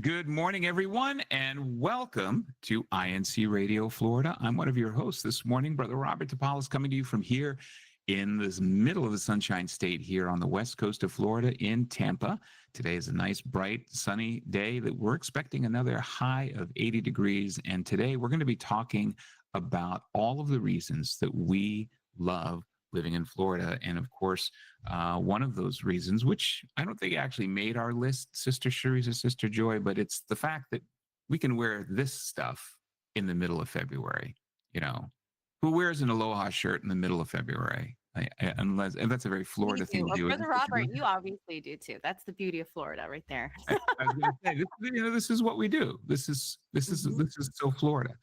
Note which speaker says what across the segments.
Speaker 1: Good morning, everyone, and welcome to INCRadio Florida. I'm one of your hosts this morning, Brother Robert Topalis, coming to you from here in the middle of the Sunshine State here on the west coast of Florida in Tampa. Today is a nice, bright, sunny day that we're expecting another high of 80 degrees. And today we're going to be talking about all of the reasons that we love living in Florida. And of course, one of those reasons, which I don't think actually made our list, Sister Cherise or Sister Joy, but it's the fact that we can wear this stuff in the middle of February. You know, who wears an Aloha shirt in the middle of February? Unless, and that's a very Florida thing to
Speaker 2: Well,
Speaker 1: do.
Speaker 2: Brother Robert, you obviously do too. That's the beauty of Florida, right there.
Speaker 1: I was going to say, this is what we do. This is so Florida.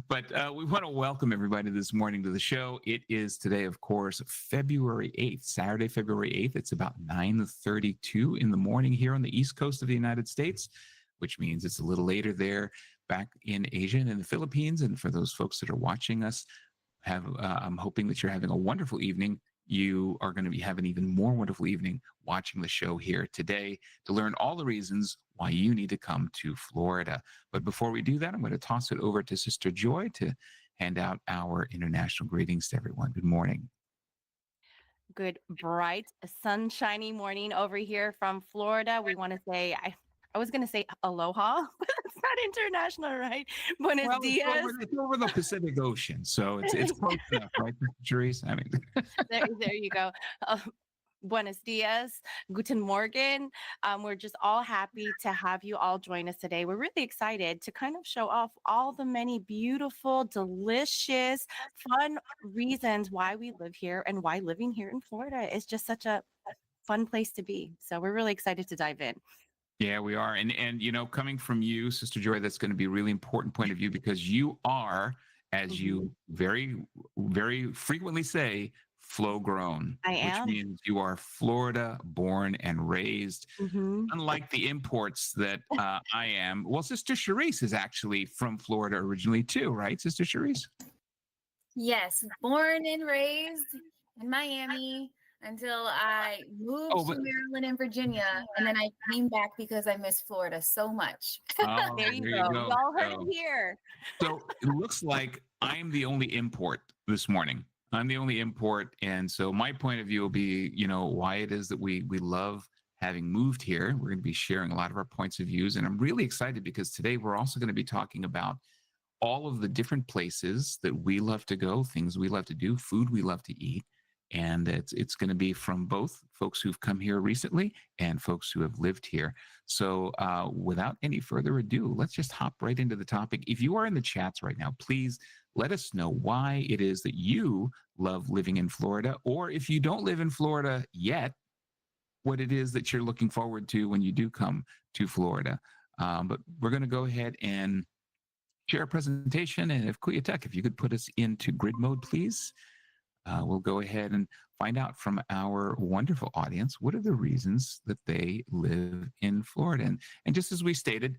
Speaker 1: But we want to welcome everybody this morning to the show. It is today, of course, February 8th, Saturday, February 8th. It's about 9:32 in the morning here on the East Coast of the United States, which means it's a little later there back in Asia and in the Philippines. And for those folks that are watching us, I'm hoping that you're having a wonderful evening. You are going to be having an even more wonderful evening watching the show here today to learn all the reasons why you need to come to Florida. But before we do that, I'm going to toss it over to Sister Joy to hand out our international greetings to everyone. Good morning.
Speaker 2: Good, bright, sunshiny morning over here from Florida. We want to say, I was going to say aloha, but it's not international, right? Buenos dias.
Speaker 1: It's over the Pacific Ocean, so it's close enough, right, Cherise? I mean,
Speaker 2: there you go. Buenos dias, guten morgen. We're just all happy to have you all join us today. We're really excited to kind of show off all the many beautiful, delicious, fun reasons why we live here and why living here in Florida is just such a fun place to be. So we're really excited to dive in.
Speaker 1: Yeah, we are. And you know, coming from you, Sister Joy, that's going to be a really important point of view because you are, as you very, very frequently say, flow grown.
Speaker 2: I am.
Speaker 1: Which means you are Florida born and raised. Unlike the imports that I am. Well, Sister Cherise is actually from Florida originally too, right, Sister Cherise?
Speaker 3: Yes, born and raised in Miami until I moved to Maryland and Virginia, and then I came back because I miss Florida so much.
Speaker 1: Oh,
Speaker 2: there you go. You all heard it here.
Speaker 1: So it looks like I'm the only import this morning. I'm the only import, and so my point of view will be, you know, why it is that we love having moved here. We're going to be sharing a lot of our points of views, and I'm really excited because today we're also going to be talking about all of the different places that we love to go, things we love to do, food we love to eat. And it's going to be from both folks who've come here recently and folks who have lived here. So without any further ado, let's just hop right into the topic. If you are in the chats right now, please let us know why it is that you love living in Florida, or if you don't live in Florida yet, what it is that you're looking forward to when you do come to Florida. But we're going to go ahead and share a presentation. And if Kuya Tech, if you could put us into grid mode, please. We'll go ahead and find out from our wonderful audience what are the reasons that they live in Florida. And just as we stated,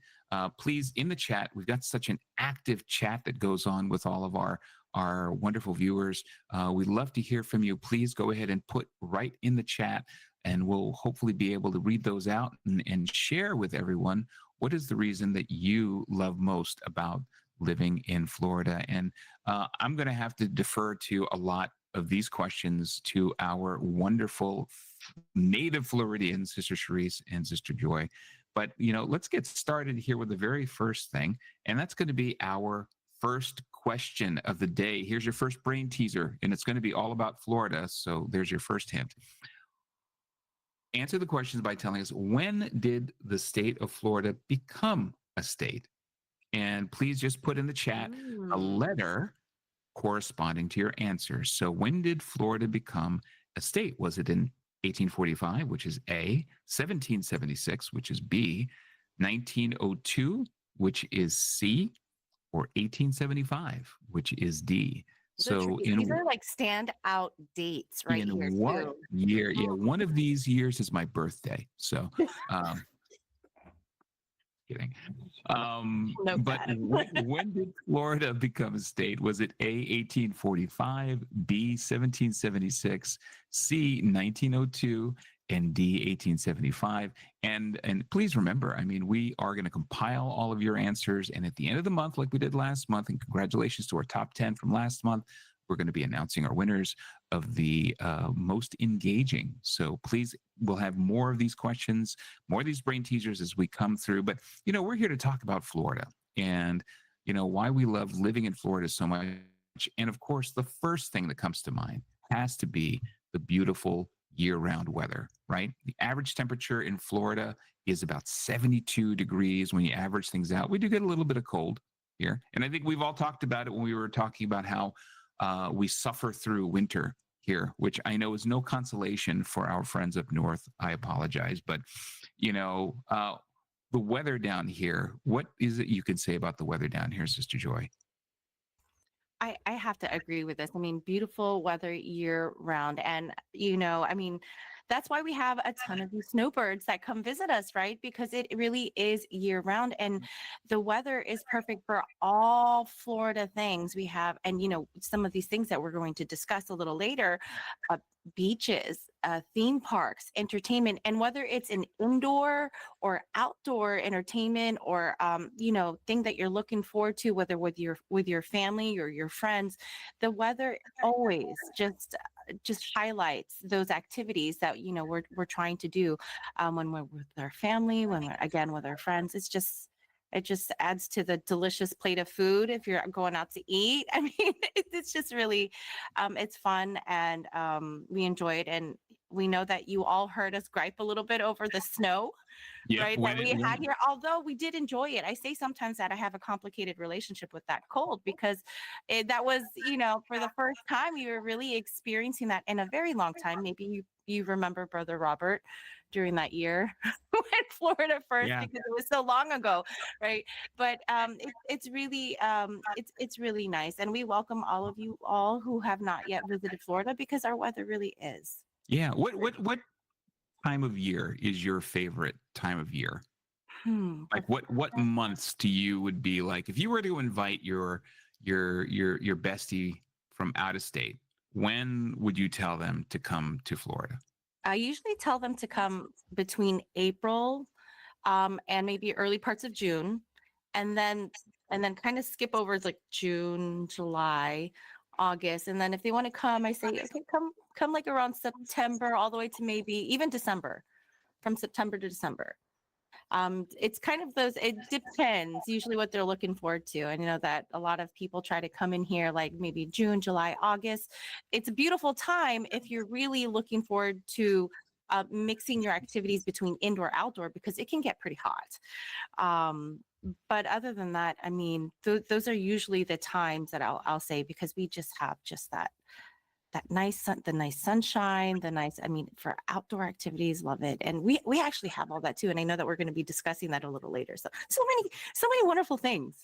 Speaker 1: please, in the chat, we've got such an active chat that goes on with all of our wonderful viewers. We'd love to hear from you. Please go ahead and put right in the chat, and we'll hopefully be able to read those out and share with everyone what is the reason that you love most about living in Florida. And I'm going to have to defer to a lot of these questions to our wonderful native Floridians, Sister Cherise and Sister Joy. But, you know, let's get started here with the very first thing, and that's going to be our first question of the day. Here's your first brain teaser, and it's going to be all about Florida, so there's your first hint. Answer the questions by telling us, when did the state of Florida become a state? And please just put in the chat a letter corresponding to your answer. So when did Florida become a state? Was it in 1845, which is A, 1776, which is B, 1902, which is C, or 1875, which is D? So
Speaker 2: these are like standout dates right here.
Speaker 1: In what year? Yeah, one of these years is my birthday. So kidding. But when did Florida become a state? Was it A, 1845, B, 1776, C, 1902, ND 1875. And please remember, I mean, we are going to compile all of your answers. And at the end of the month, like we did last month, and congratulations to our top 10 from last month, we're going to be announcing our winners of the most engaging. So please, we'll have more of these questions, more of these brain teasers as we come through. But, we're here to talk about Florida and, why we love living in Florida so much. And of course, the first thing that comes to mind has to be the beautiful year-round weather, right? The average temperature in Florida is about 72 degrees when you average things out. We do get a little bit of cold here. And I think we've all talked about it when we were talking about how we suffer through winter here, which I know is no consolation for our friends up north. I apologize. But, the weather down here, what is it you can say about the weather down here, Sister Joy?
Speaker 2: I have to agree with this. I mean, beautiful weather year round. And, I mean, that's why we have a ton of these snowbirds that come visit us, right? Because it really is year round and the weather is perfect for all Florida things we have. And, some of these things that we're going to discuss a little later, beaches, theme parks, entertainment, and whether it's an indoor or outdoor entertainment or thing that you're looking forward to, whether with your family or your friends, the weather always just highlights those activities that we're trying to do when we're with our family, when we're again with our friends. It just adds to the delicious plate of food if you're going out to eat. I mean, it's just really, it's fun and we enjoy it. And we know that you all heard us gripe a little bit over the snow,
Speaker 1: Yep,
Speaker 2: right? That we had here, although we did enjoy it. I say sometimes that I have a complicated relationship with that cold because that was, for the first time you were really experiencing that in a very long time. Maybe you remember Brother Robert during that year when Florida first,
Speaker 1: Yeah.
Speaker 2: because it was so long ago, right? But it's really it's really nice, and we welcome all of you all who have not yet visited Florida because our weather really is.
Speaker 1: Yeah. What time of year is your favorite time of year? Like what months to you would be like if you were to invite your bestie from out of state, when would you tell them to come to Florida?
Speaker 2: I usually tell them to come between April and maybe early parts of June, and then kind of skip over it's like June, July, August, and then if they want to come, I say okay, come like around September all the way to maybe even December, from September to December. It's kind of those, it depends usually what they're looking forward to. And that a lot of people try to come in here like maybe June, July, August. It's a beautiful time if you're really looking forward to mixing your activities between indoor outdoor because it can get pretty hot. But other than that, I mean, those are usually the times that I'll say because we just have just that nice the nice sunshine, I mean, for outdoor activities, love it. And we actually have all that too. And I know that we're going to be discussing that a little later. So many wonderful things.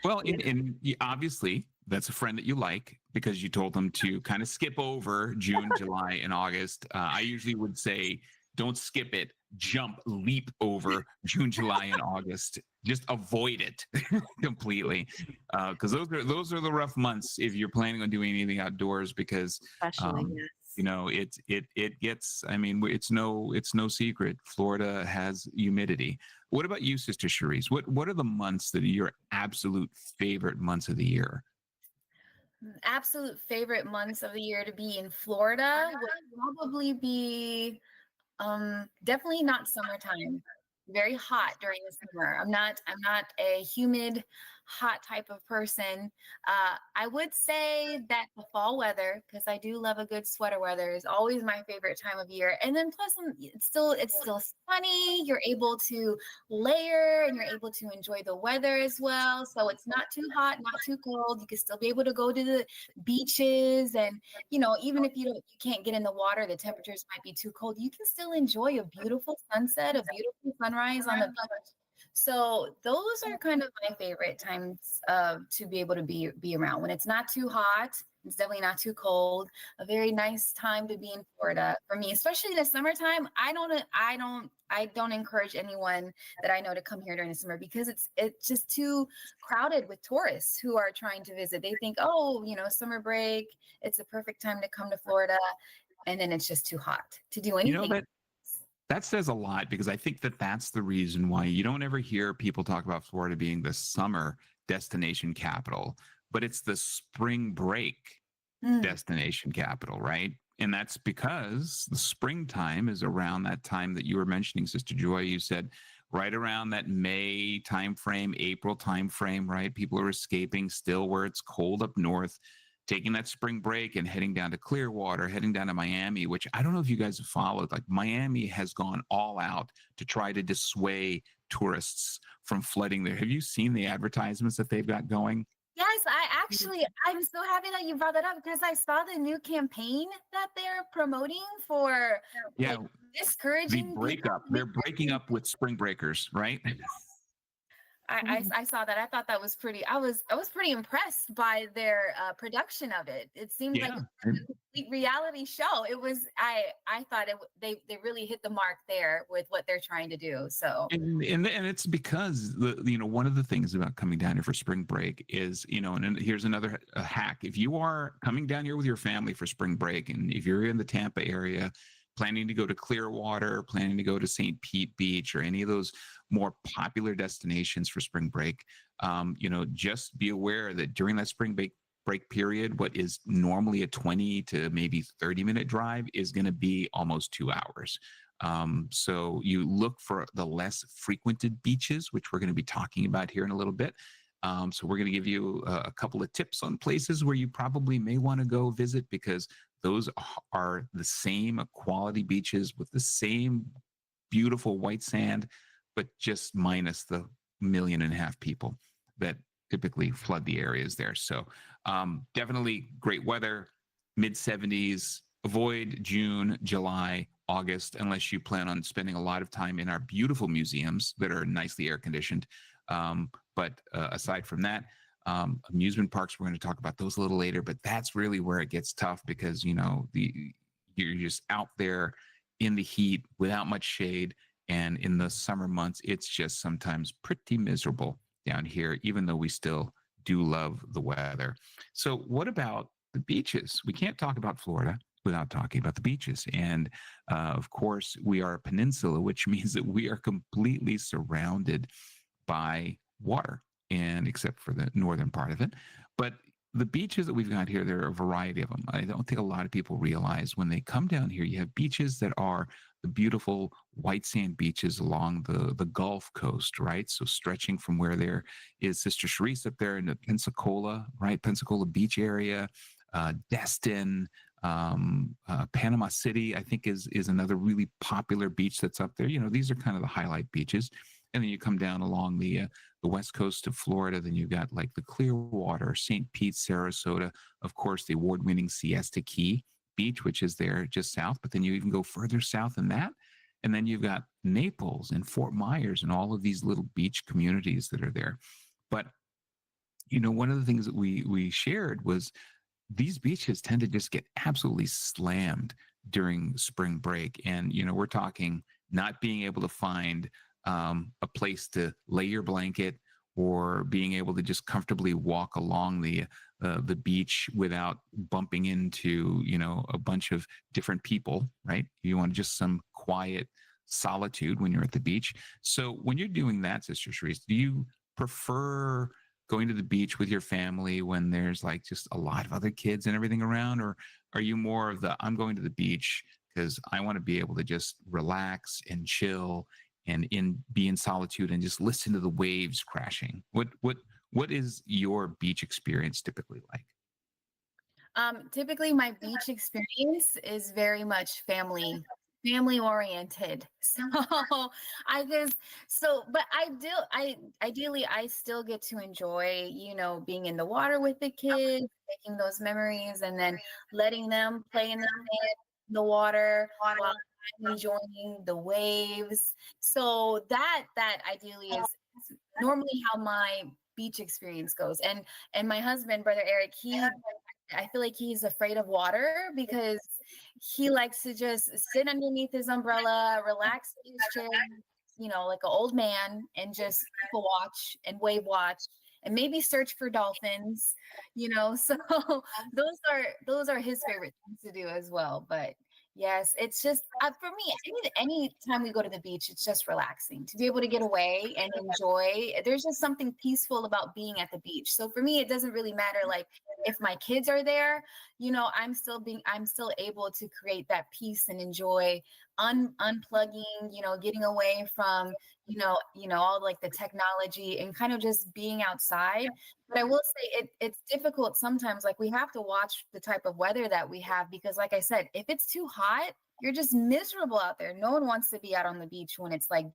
Speaker 1: Well, and obviously that's a friend that you like because you told them to kind of skip over June, July, and August. I usually would say, don't skip it, leap over June, July, and August. Just avoid it completely, because those are the rough months if you're planning on doing anything outdoors. Because
Speaker 2: Especially, yes.
Speaker 1: it gets. I mean, it's no secret. Florida has humidity. What about you, Sister Cherise? What are the months that are your absolute favorite months of the year?
Speaker 3: Absolute favorite months of the year to be in Florida would probably be definitely not summertime. Very hot during the summer. I'm not a humid, hot type of person. I would say that the fall weather, because I do love a good sweater weather, is always my favorite time of year. And then plus it's still sunny. You're able to layer and you're able to enjoy the weather as well. So it's not too hot, not too cold. You can still be able to go to the beaches, and even if you can't get in the water, the temperatures might be too cold, you can still enjoy a beautiful sunset, a beautiful sunrise on the beach. So those are kind of my favorite times to be able to be around, when it's not too hot, it's definitely not too cold. A very nice time to be in Florida for me, especially in the summertime. I don't encourage anyone that I know to come here during the summer because it's just too crowded with tourists who are trying to visit. They think, oh, summer break, it's a perfect time to come to Florida, and then it's just too hot to do anything.
Speaker 1: that says a lot, because I think that that's the reason why you don't ever hear people talk about Florida being the summer destination capital, but it's the spring break
Speaker 3: Mm.
Speaker 1: destination capital, right? And that's because the springtime is around that time that you were mentioning, Sister Joy. You said right around that May timeframe, April timeframe, right? People are escaping still where it's cold up north, taking that spring break and heading down to Clearwater, heading down to Miami, which I don't know if you guys have followed. Like Miami has gone all out to try to dissuade tourists from flooding there. Have you seen the advertisements that they've got going?
Speaker 3: Yes, I'm so happy that you brought that up because I saw the new campaign that they're promoting for
Speaker 1: Yeah,
Speaker 3: like
Speaker 1: the
Speaker 3: discouraging people.
Speaker 1: breakup. They're breaking up with spring breakers, right?
Speaker 3: I saw that. I thought that was pretty. I was pretty impressed by their production of it. It seemed like
Speaker 1: Yeah.
Speaker 3: a complete reality show. It was. I thought they really hit the mark there with what they're trying to do. So
Speaker 1: And it's because one of the things about coming down here for spring break is, and here's another hack. If you are coming down here with your family for spring break, and if you're in the Tampa area planning to go to Clearwater, planning to go to St. Pete Beach, or any of those more popular destinations for spring break, just be aware that during that spring break period, what is normally a 20 to maybe 30-minute drive is going to be almost 2 hours. So you look for the less frequented beaches, which we're going to be talking about here in a little bit. So we're going to give you a couple of tips on places where you probably may want to go visit, because those are the same quality beaches with the same beautiful white sand, but just minus the 1.5 million people that typically flood the areas there. So definitely great weather, mid 70s. Avoid June, July, August, unless you plan on spending a lot of time in our beautiful museums that are nicely air conditioned. But aside from that, amusement parks, we're going to talk about those a little later, but that's really where it gets tough, because you're just out there in the heat without much shade, and in the summer months it's just sometimes pretty miserable down here, even though we still do love the weather. So what about the beaches? We can't talk about Florida without talking about the beaches. And of course, we are a peninsula, which means that we are completely surrounded by water, and except for the northern part of it. But the beaches that we've got here, there are a variety of them. I don't think a lot of people realize when they come down here, you have beaches that are the beautiful white sand beaches along the Gulf Coast, right? So stretching from where there is Sister Sharice up there in the Pensacola, right? Pensacola Beach area, Destin, Panama City, I think is another really popular beach that's up there. These are kind of the highlight beaches. And then you come down along the west coast of Florida, then you've got like the Clearwater, St. Pete, Sarasota, of course, the award-winning Siesta Key Beach, which is there just south. But then you even go further south than that, and then you've got Naples and Fort Myers and all of these little beach communities that are there. But one of the things that we shared was these beaches tend to just get absolutely slammed during spring break. And, we're talking not being able to find a place to lay your blanket, or being able to just comfortably walk along the beach without bumping into, a bunch of different people, right? You want just some quiet solitude when you're at the beach. So when you're doing that, Sister Sharice, do you prefer going to the beach with your family when there's like just a lot of other kids and everything around? Or are you more of the, I'm going to the beach because I want to be able to just relax and chill and be in solitude and just listen to the waves crashing? What is your beach experience typically like?
Speaker 3: Typically my beach experience is very much family oriented. But ideally I still get to enjoy, being in the water with the kids, making those memories, and then letting them play in the water while I'm enjoying the waves. So that ideally is normally how my beach experience goes. And my husband, Brother Eric, I feel like he's afraid of water because he likes to just sit underneath his umbrella, relax in his chair, like an old man, and just people watch and wave watch and maybe search for dolphins, So those are his favorite things to do as well. But Yes, it's just for me. Any time we go to the beach, it's just relaxing to be able to get away and enjoy. There's just something peaceful about being at the beach. So for me, it doesn't really matter. Like if my kids are there, I'm still able to create that peace and enjoy unplugging. Getting away from all like the technology and kind of just being outside. But I will say it's difficult sometimes. Like we have to watch the type of weather that we have because, like I said, if it's too hot, you're just miserable out there. No one wants to be out on the beach when it's like.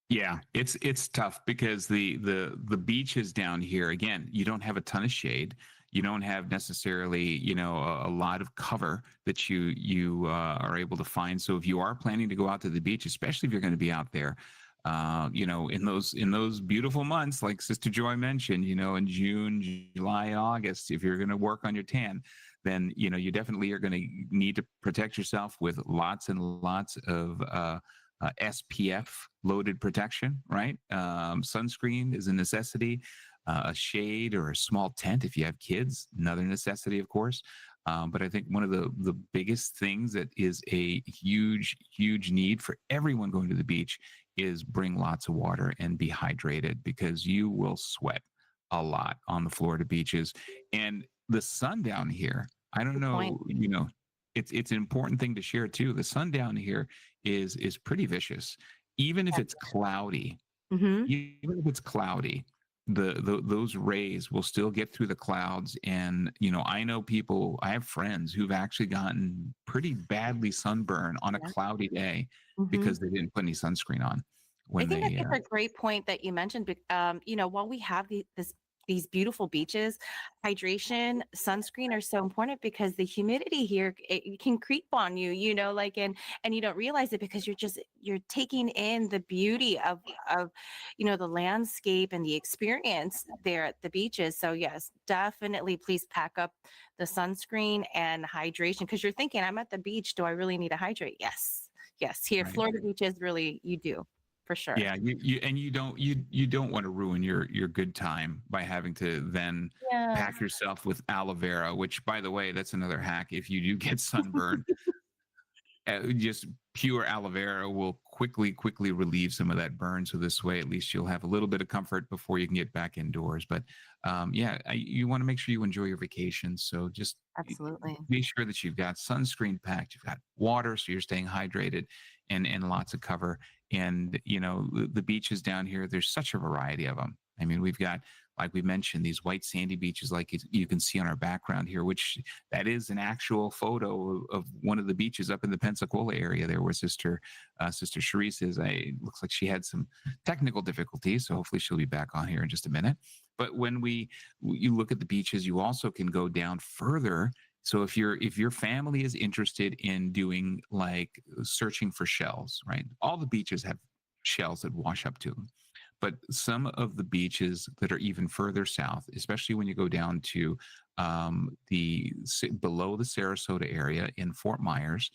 Speaker 1: Yeah, it's tough because the beaches down here, again, you don't have a ton of shade. You don't have necessarily, a lot of cover that you are able to find. So if you are planning to go out to the beach, especially if you're going to be out there, in those beautiful months, like Sister Joy mentioned, in June, July, August, if you're going to work on your tan, then you definitely are going to need to protect yourself with lots and lots of SPF loaded protection, right? Sunscreen is a necessity. A shade or a small tent if you have kids, another necessity, of course. But I think one of the biggest things that is a huge, huge need for everyone going to the beach is bring lots of water and be hydrated because you will sweat a lot on the Florida beaches. And the sun down here, I don't
Speaker 2: Good point.
Speaker 1: know, it's an important thing to share too. The sun down here is pretty vicious. Even if it's cloudy,
Speaker 2: Mm-hmm.
Speaker 1: even if it's cloudy, those rays will still get through the clouds. And I know I have friends who've actually gotten pretty badly sunburned on a
Speaker 2: Yeah.
Speaker 1: cloudy day
Speaker 2: Mm-hmm.
Speaker 1: because they didn't put any sunscreen on
Speaker 2: I
Speaker 1: when
Speaker 2: think
Speaker 1: they
Speaker 2: that's a great point that you mentioned. While we have these beautiful beaches, hydration, sunscreen are so important because the humidity here it can creep on you, and you don't realize it because you're taking in the beauty of the landscape and the experience there at the beaches. So yes, definitely please pack up the sunscreen and hydration because you're thinking, I'm at the beach, do I really need to hydrate? Yes, here
Speaker 1: right.
Speaker 2: Florida beaches really you do. For sure.
Speaker 1: Yeah, you don't want to ruin your good time by having to then
Speaker 2: Yeah.
Speaker 1: pack yourself with aloe vera, which by the way, that's another hack. If you do get sunburned, just pure aloe vera will quickly relieve some of that burn. So this way, at least you'll have a little bit of comfort before you can get back indoors. But you want to make sure you enjoy your vacation. So just
Speaker 2: Absolutely.
Speaker 1: be sure that you've got sunscreen packed, you've got water, so you're staying hydrated, and lots of cover. And the beaches down here, there's such a variety of them. I mean, we've got, like we mentioned, these white sandy beaches, like you can see on our background here, which that is an actual photo of one of the beaches up in the Pensacola area there, where Sister Charisse is. Looks like she had some technical difficulties, so hopefully she'll be back on here in just a minute. But when you look at the beaches, you also can go down further. So if your family is interested in doing like searching for shells, right? All the beaches have shells that wash up to them. But some of the beaches that are even further south, especially when you go down to below the Sarasota area in Fort Myers,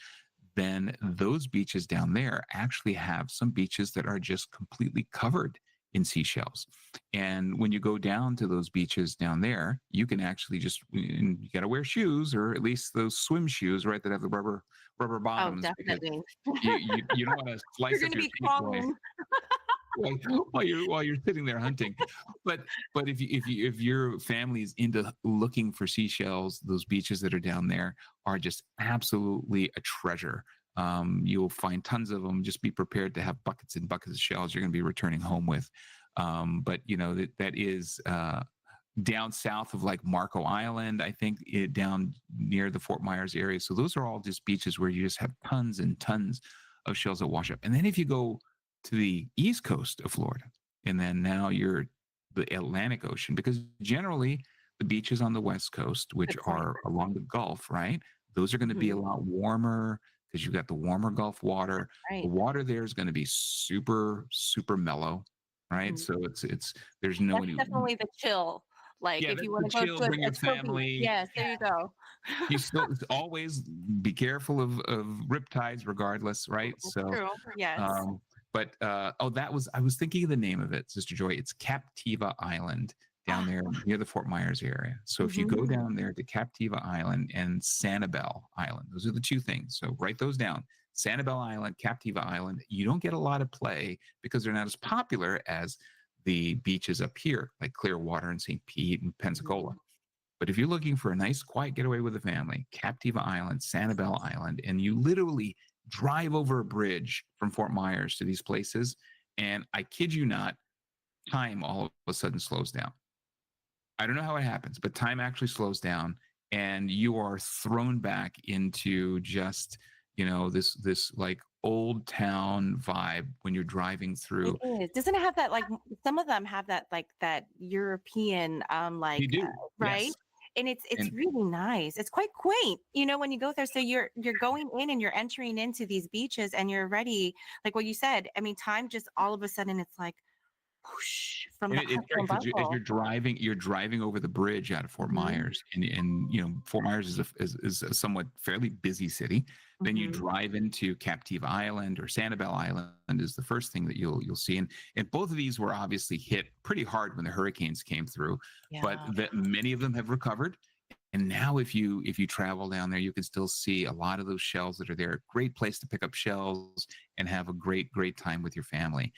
Speaker 1: then those beaches down there actually have some beaches that are just completely covered in seashells. And when you go down to those beaches down there, you can actually you got to wear shoes, or at least those swim shoes, right, that have the rubber
Speaker 2: Oh,
Speaker 1: bottoms, because
Speaker 2: definitely.
Speaker 1: you don't want to
Speaker 2: You're
Speaker 1: slice
Speaker 2: going
Speaker 1: up
Speaker 2: to
Speaker 1: your
Speaker 2: be
Speaker 1: feet
Speaker 2: crawling.
Speaker 1: while you're sitting there hunting. But if your family is into looking for seashells, those beaches that are down there are just absolutely a treasure. You'll find tons of them. Just be prepared to have buckets and buckets of shells you're going to be returning home with. But that is down south of like Marco Island, I think, down near the Fort Myers area. So those are all just beaches where you just have tons and tons of shells that wash up. And then if you go to the east coast of Florida, and then now you're the Atlantic Ocean, because generally the beaches on the west coast, which
Speaker 2: Good point.
Speaker 1: are along the Gulf, right? Those are going to be a lot warmer because you've got the warmer Gulf water.
Speaker 2: Right.
Speaker 1: The water there is going to be super, super mellow, right?
Speaker 2: Mhm.
Speaker 1: So there's no
Speaker 2: That's definitely the chill. Like
Speaker 1: yeah,
Speaker 2: if you
Speaker 1: that's
Speaker 2: want
Speaker 1: the
Speaker 2: to go
Speaker 1: chill.
Speaker 2: to
Speaker 1: Bring
Speaker 2: a
Speaker 1: your
Speaker 2: chill beach.
Speaker 1: family.
Speaker 2: Yes, there you go.
Speaker 1: You still always be careful of riptides, regardless, right?
Speaker 2: That's
Speaker 1: So,
Speaker 2: true. Yes.
Speaker 1: but I was thinking of the name of it, Sister Joy. It's Captiva Island. down there near the Fort Myers area. So if you go down there to Captiva Island and Sanibel Island, those are the two things. So write those down. Sanibel Island, Captiva Island, you don't get a lot of play because they're not as popular as the beaches up here, like Clearwater and St. Pete and Pensacola. But if you're looking for a nice, quiet getaway with the family, Captiva Island, Sanibel Island, and you literally drive over a bridge from Fort Myers to these places, and I kid you not, time all of a sudden slows down. I don't know how it happens, but time actually slows down, and you are thrown back into just, this like old town vibe when you're driving through.
Speaker 2: It is. Doesn't it have that, like, some of them have that, like, that European,
Speaker 1: You do,
Speaker 2: right?
Speaker 1: yes.
Speaker 2: And it's
Speaker 1: And
Speaker 2: really nice. It's quite quaint, when you go there. So you're going in and you're entering into these beaches and you're ready, like what you said. I mean, time just all of a sudden it's like whoosh from the
Speaker 1: it's
Speaker 2: hustle
Speaker 1: great
Speaker 2: and
Speaker 1: because as
Speaker 2: bustle.
Speaker 1: you're driving over the bridge out of Fort Myers, and Fort Myers is a somewhat fairly busy city. Then you drive into Captiva Island or Sanibel Island is the first thing that you'll see, and both of these were obviously hit pretty hard when the hurricanes came through, but
Speaker 2: Yeah.
Speaker 1: that many of them have recovered. And now if you travel down there, you can still see a lot of those shells that are there. Great place to pick up shells and have a great time with your family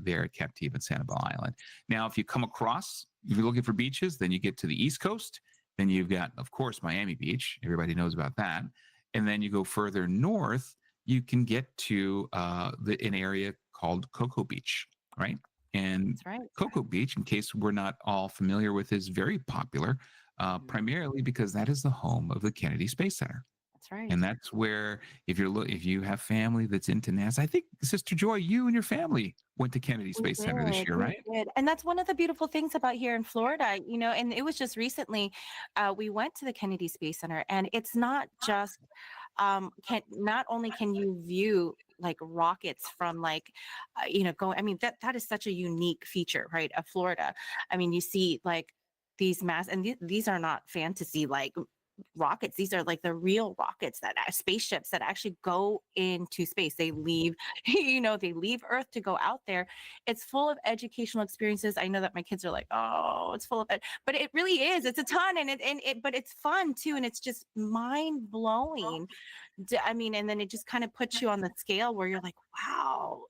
Speaker 1: there at Captiva and Sanibel Island. Now, if you come across, if you're looking for beaches, then you get to the East Coast. Then you've got, of course, Miami Beach. Everybody knows about that. And then you go further north, you can get to an area called Cocoa Beach, right? And
Speaker 2: That's right.
Speaker 1: Cocoa Beach, in case we're not all familiar with, is very popular. Primarily because that is the home of the Kennedy Space Center,
Speaker 2: That's right.
Speaker 1: and that's where if you have family that's into NASA, I think Sister Joy, you and your family went to Kennedy Space Center this year,
Speaker 2: We
Speaker 1: right?
Speaker 2: did. And that's one of the beautiful things about here in Florida, and it was just recently we went to the Kennedy Space Center, and it's not just not only can you view like rockets from like going, I mean, that is such a unique feature, right, of Florida. I mean, you see like these and these are not fantasy like rockets. These are like the real rockets that spaceships that actually go into space. They leave, they leave Earth to go out there. It's full of educational experiences. I know that my kids are like, oh, it's full of it, but it really is. It's a ton, but it's fun too, and it's just mind blowing. I mean, and then it just kind of puts you on the scale where you're like, wow,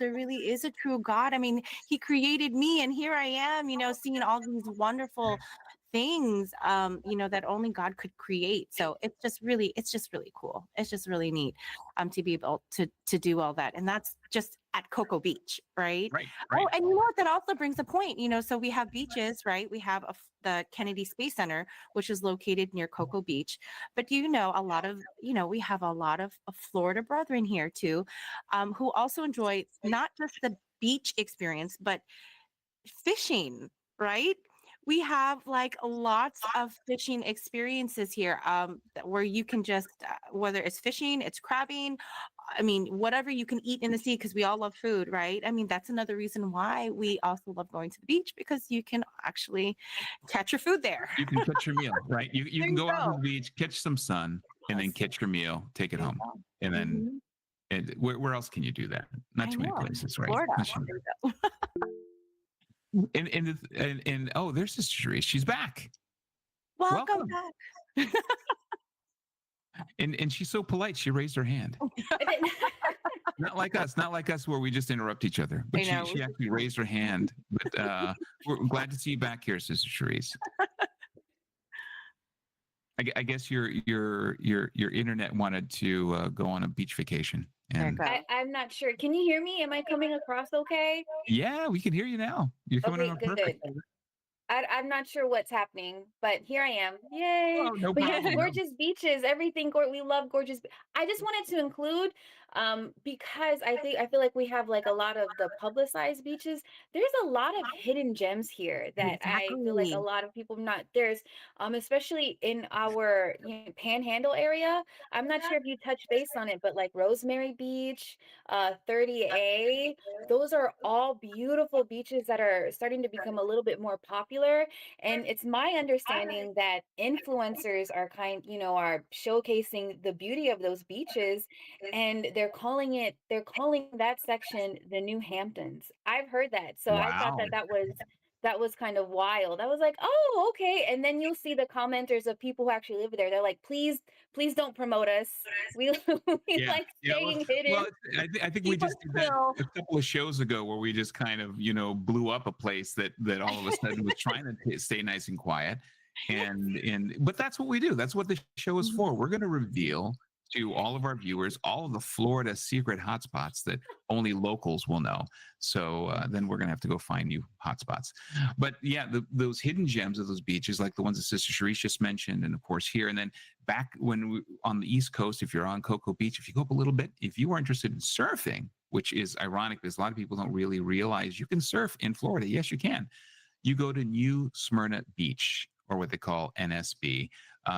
Speaker 2: there really is a true God. I mean, he created me and here I am, seeing all these wonderful things, that only God could create. So it's just really cool. It's just really neat to be able to do all that. And that's just at Cocoa Beach, right?
Speaker 1: Right.
Speaker 2: Oh, and you know what? That also brings a point, so we have beaches, right? We have the Kennedy Space Center, which is located near Cocoa Beach. But a lot of, we have a lot of Florida brethren here too, who also enjoy not just the beach experience, but fishing, right? We have like lots of fishing experiences here, where you can just, whether it's fishing, it's crabbing, I mean, whatever you can eat in the sea, because we all love food, right? I mean, that's another reason why we also love going to the beach, because you can actually catch your food there.
Speaker 1: You can catch your meal, right? You
Speaker 2: There
Speaker 1: can
Speaker 2: you
Speaker 1: go out to
Speaker 2: go.
Speaker 1: the beach, catch some sun, and then
Speaker 2: Yes.
Speaker 1: catch your meal, take it
Speaker 2: There you
Speaker 1: home,
Speaker 2: go.
Speaker 1: and then
Speaker 2: Mhm.
Speaker 1: and where else can you do that? Not
Speaker 2: I
Speaker 1: too many
Speaker 2: know.
Speaker 1: places, right?
Speaker 2: Florida.
Speaker 1: Not too-
Speaker 2: There you go.
Speaker 1: And oh, there's Sister Therese. She's back.
Speaker 2: Welcome
Speaker 1: Welcome.
Speaker 2: back.
Speaker 1: And she's so polite. She raised her hand. Not like us, where we just interrupt each other. But
Speaker 2: I know.
Speaker 1: she actually raised her hand. But we're glad to see you back here, Sister Therese. I guess your internet wanted to go on a beach vacation.
Speaker 2: There you
Speaker 1: And
Speaker 2: go.
Speaker 3: I'm not sure. Can you hear me? Am I coming across okay?
Speaker 1: yeah, we can hear you now. You're coming
Speaker 3: Okay,
Speaker 1: on
Speaker 3: good.
Speaker 1: perfect.
Speaker 3: I'm not sure what's happening, but here I am. Yay.
Speaker 1: Oh, no
Speaker 3: But yes,
Speaker 1: problem.
Speaker 3: gorgeous beaches, everything. We love gorgeous. I just wanted to include, because I feel like we have like a lot of the publicized beaches. There's a lot of hidden gems here that I feel like a
Speaker 2: Exactly.
Speaker 3: lot of people there's, especially in our Panhandle area. I'm not sure if you touch base on it, but like Rosemary Beach, 30A, those are all beautiful beaches that are starting to become a little bit more popular. And it's my understanding that influencers are are showcasing the beauty of those beaches, and they're calling that section the New Hamptons. I've heard that. So I thought
Speaker 1: Wow.
Speaker 3: that that was kind of wild. I was like, oh, okay. And then you'll see the commenters of people who actually live there. They're like, please don't promote us. We, we
Speaker 1: Yeah,
Speaker 3: like
Speaker 1: yeah. Well,
Speaker 3: staying hidden.
Speaker 1: I think we
Speaker 2: Keep us
Speaker 1: just did that
Speaker 2: chill.
Speaker 1: a couple of shows ago, where we just kind of, blew up a place that all of a sudden was trying to stay nice and quiet, and but that's what we do. That's what the show is for.
Speaker 2: Mhm.
Speaker 1: We're going to reveal to all of our viewers all of the Florida secret hotspots that only locals will know. So then we're going to have to go find new hotspots. But yeah, those hidden gems of those beaches, like the ones that Sister Sharice just mentioned, and of course here, and then back on the East Coast, if you're on Cocoa Beach, if you go up a little bit, if you are interested in surfing, which is ironic because a lot of people don't really realize you can surf in Florida. Yes, you can. You go to New Smyrna Beach, or what they call NSB.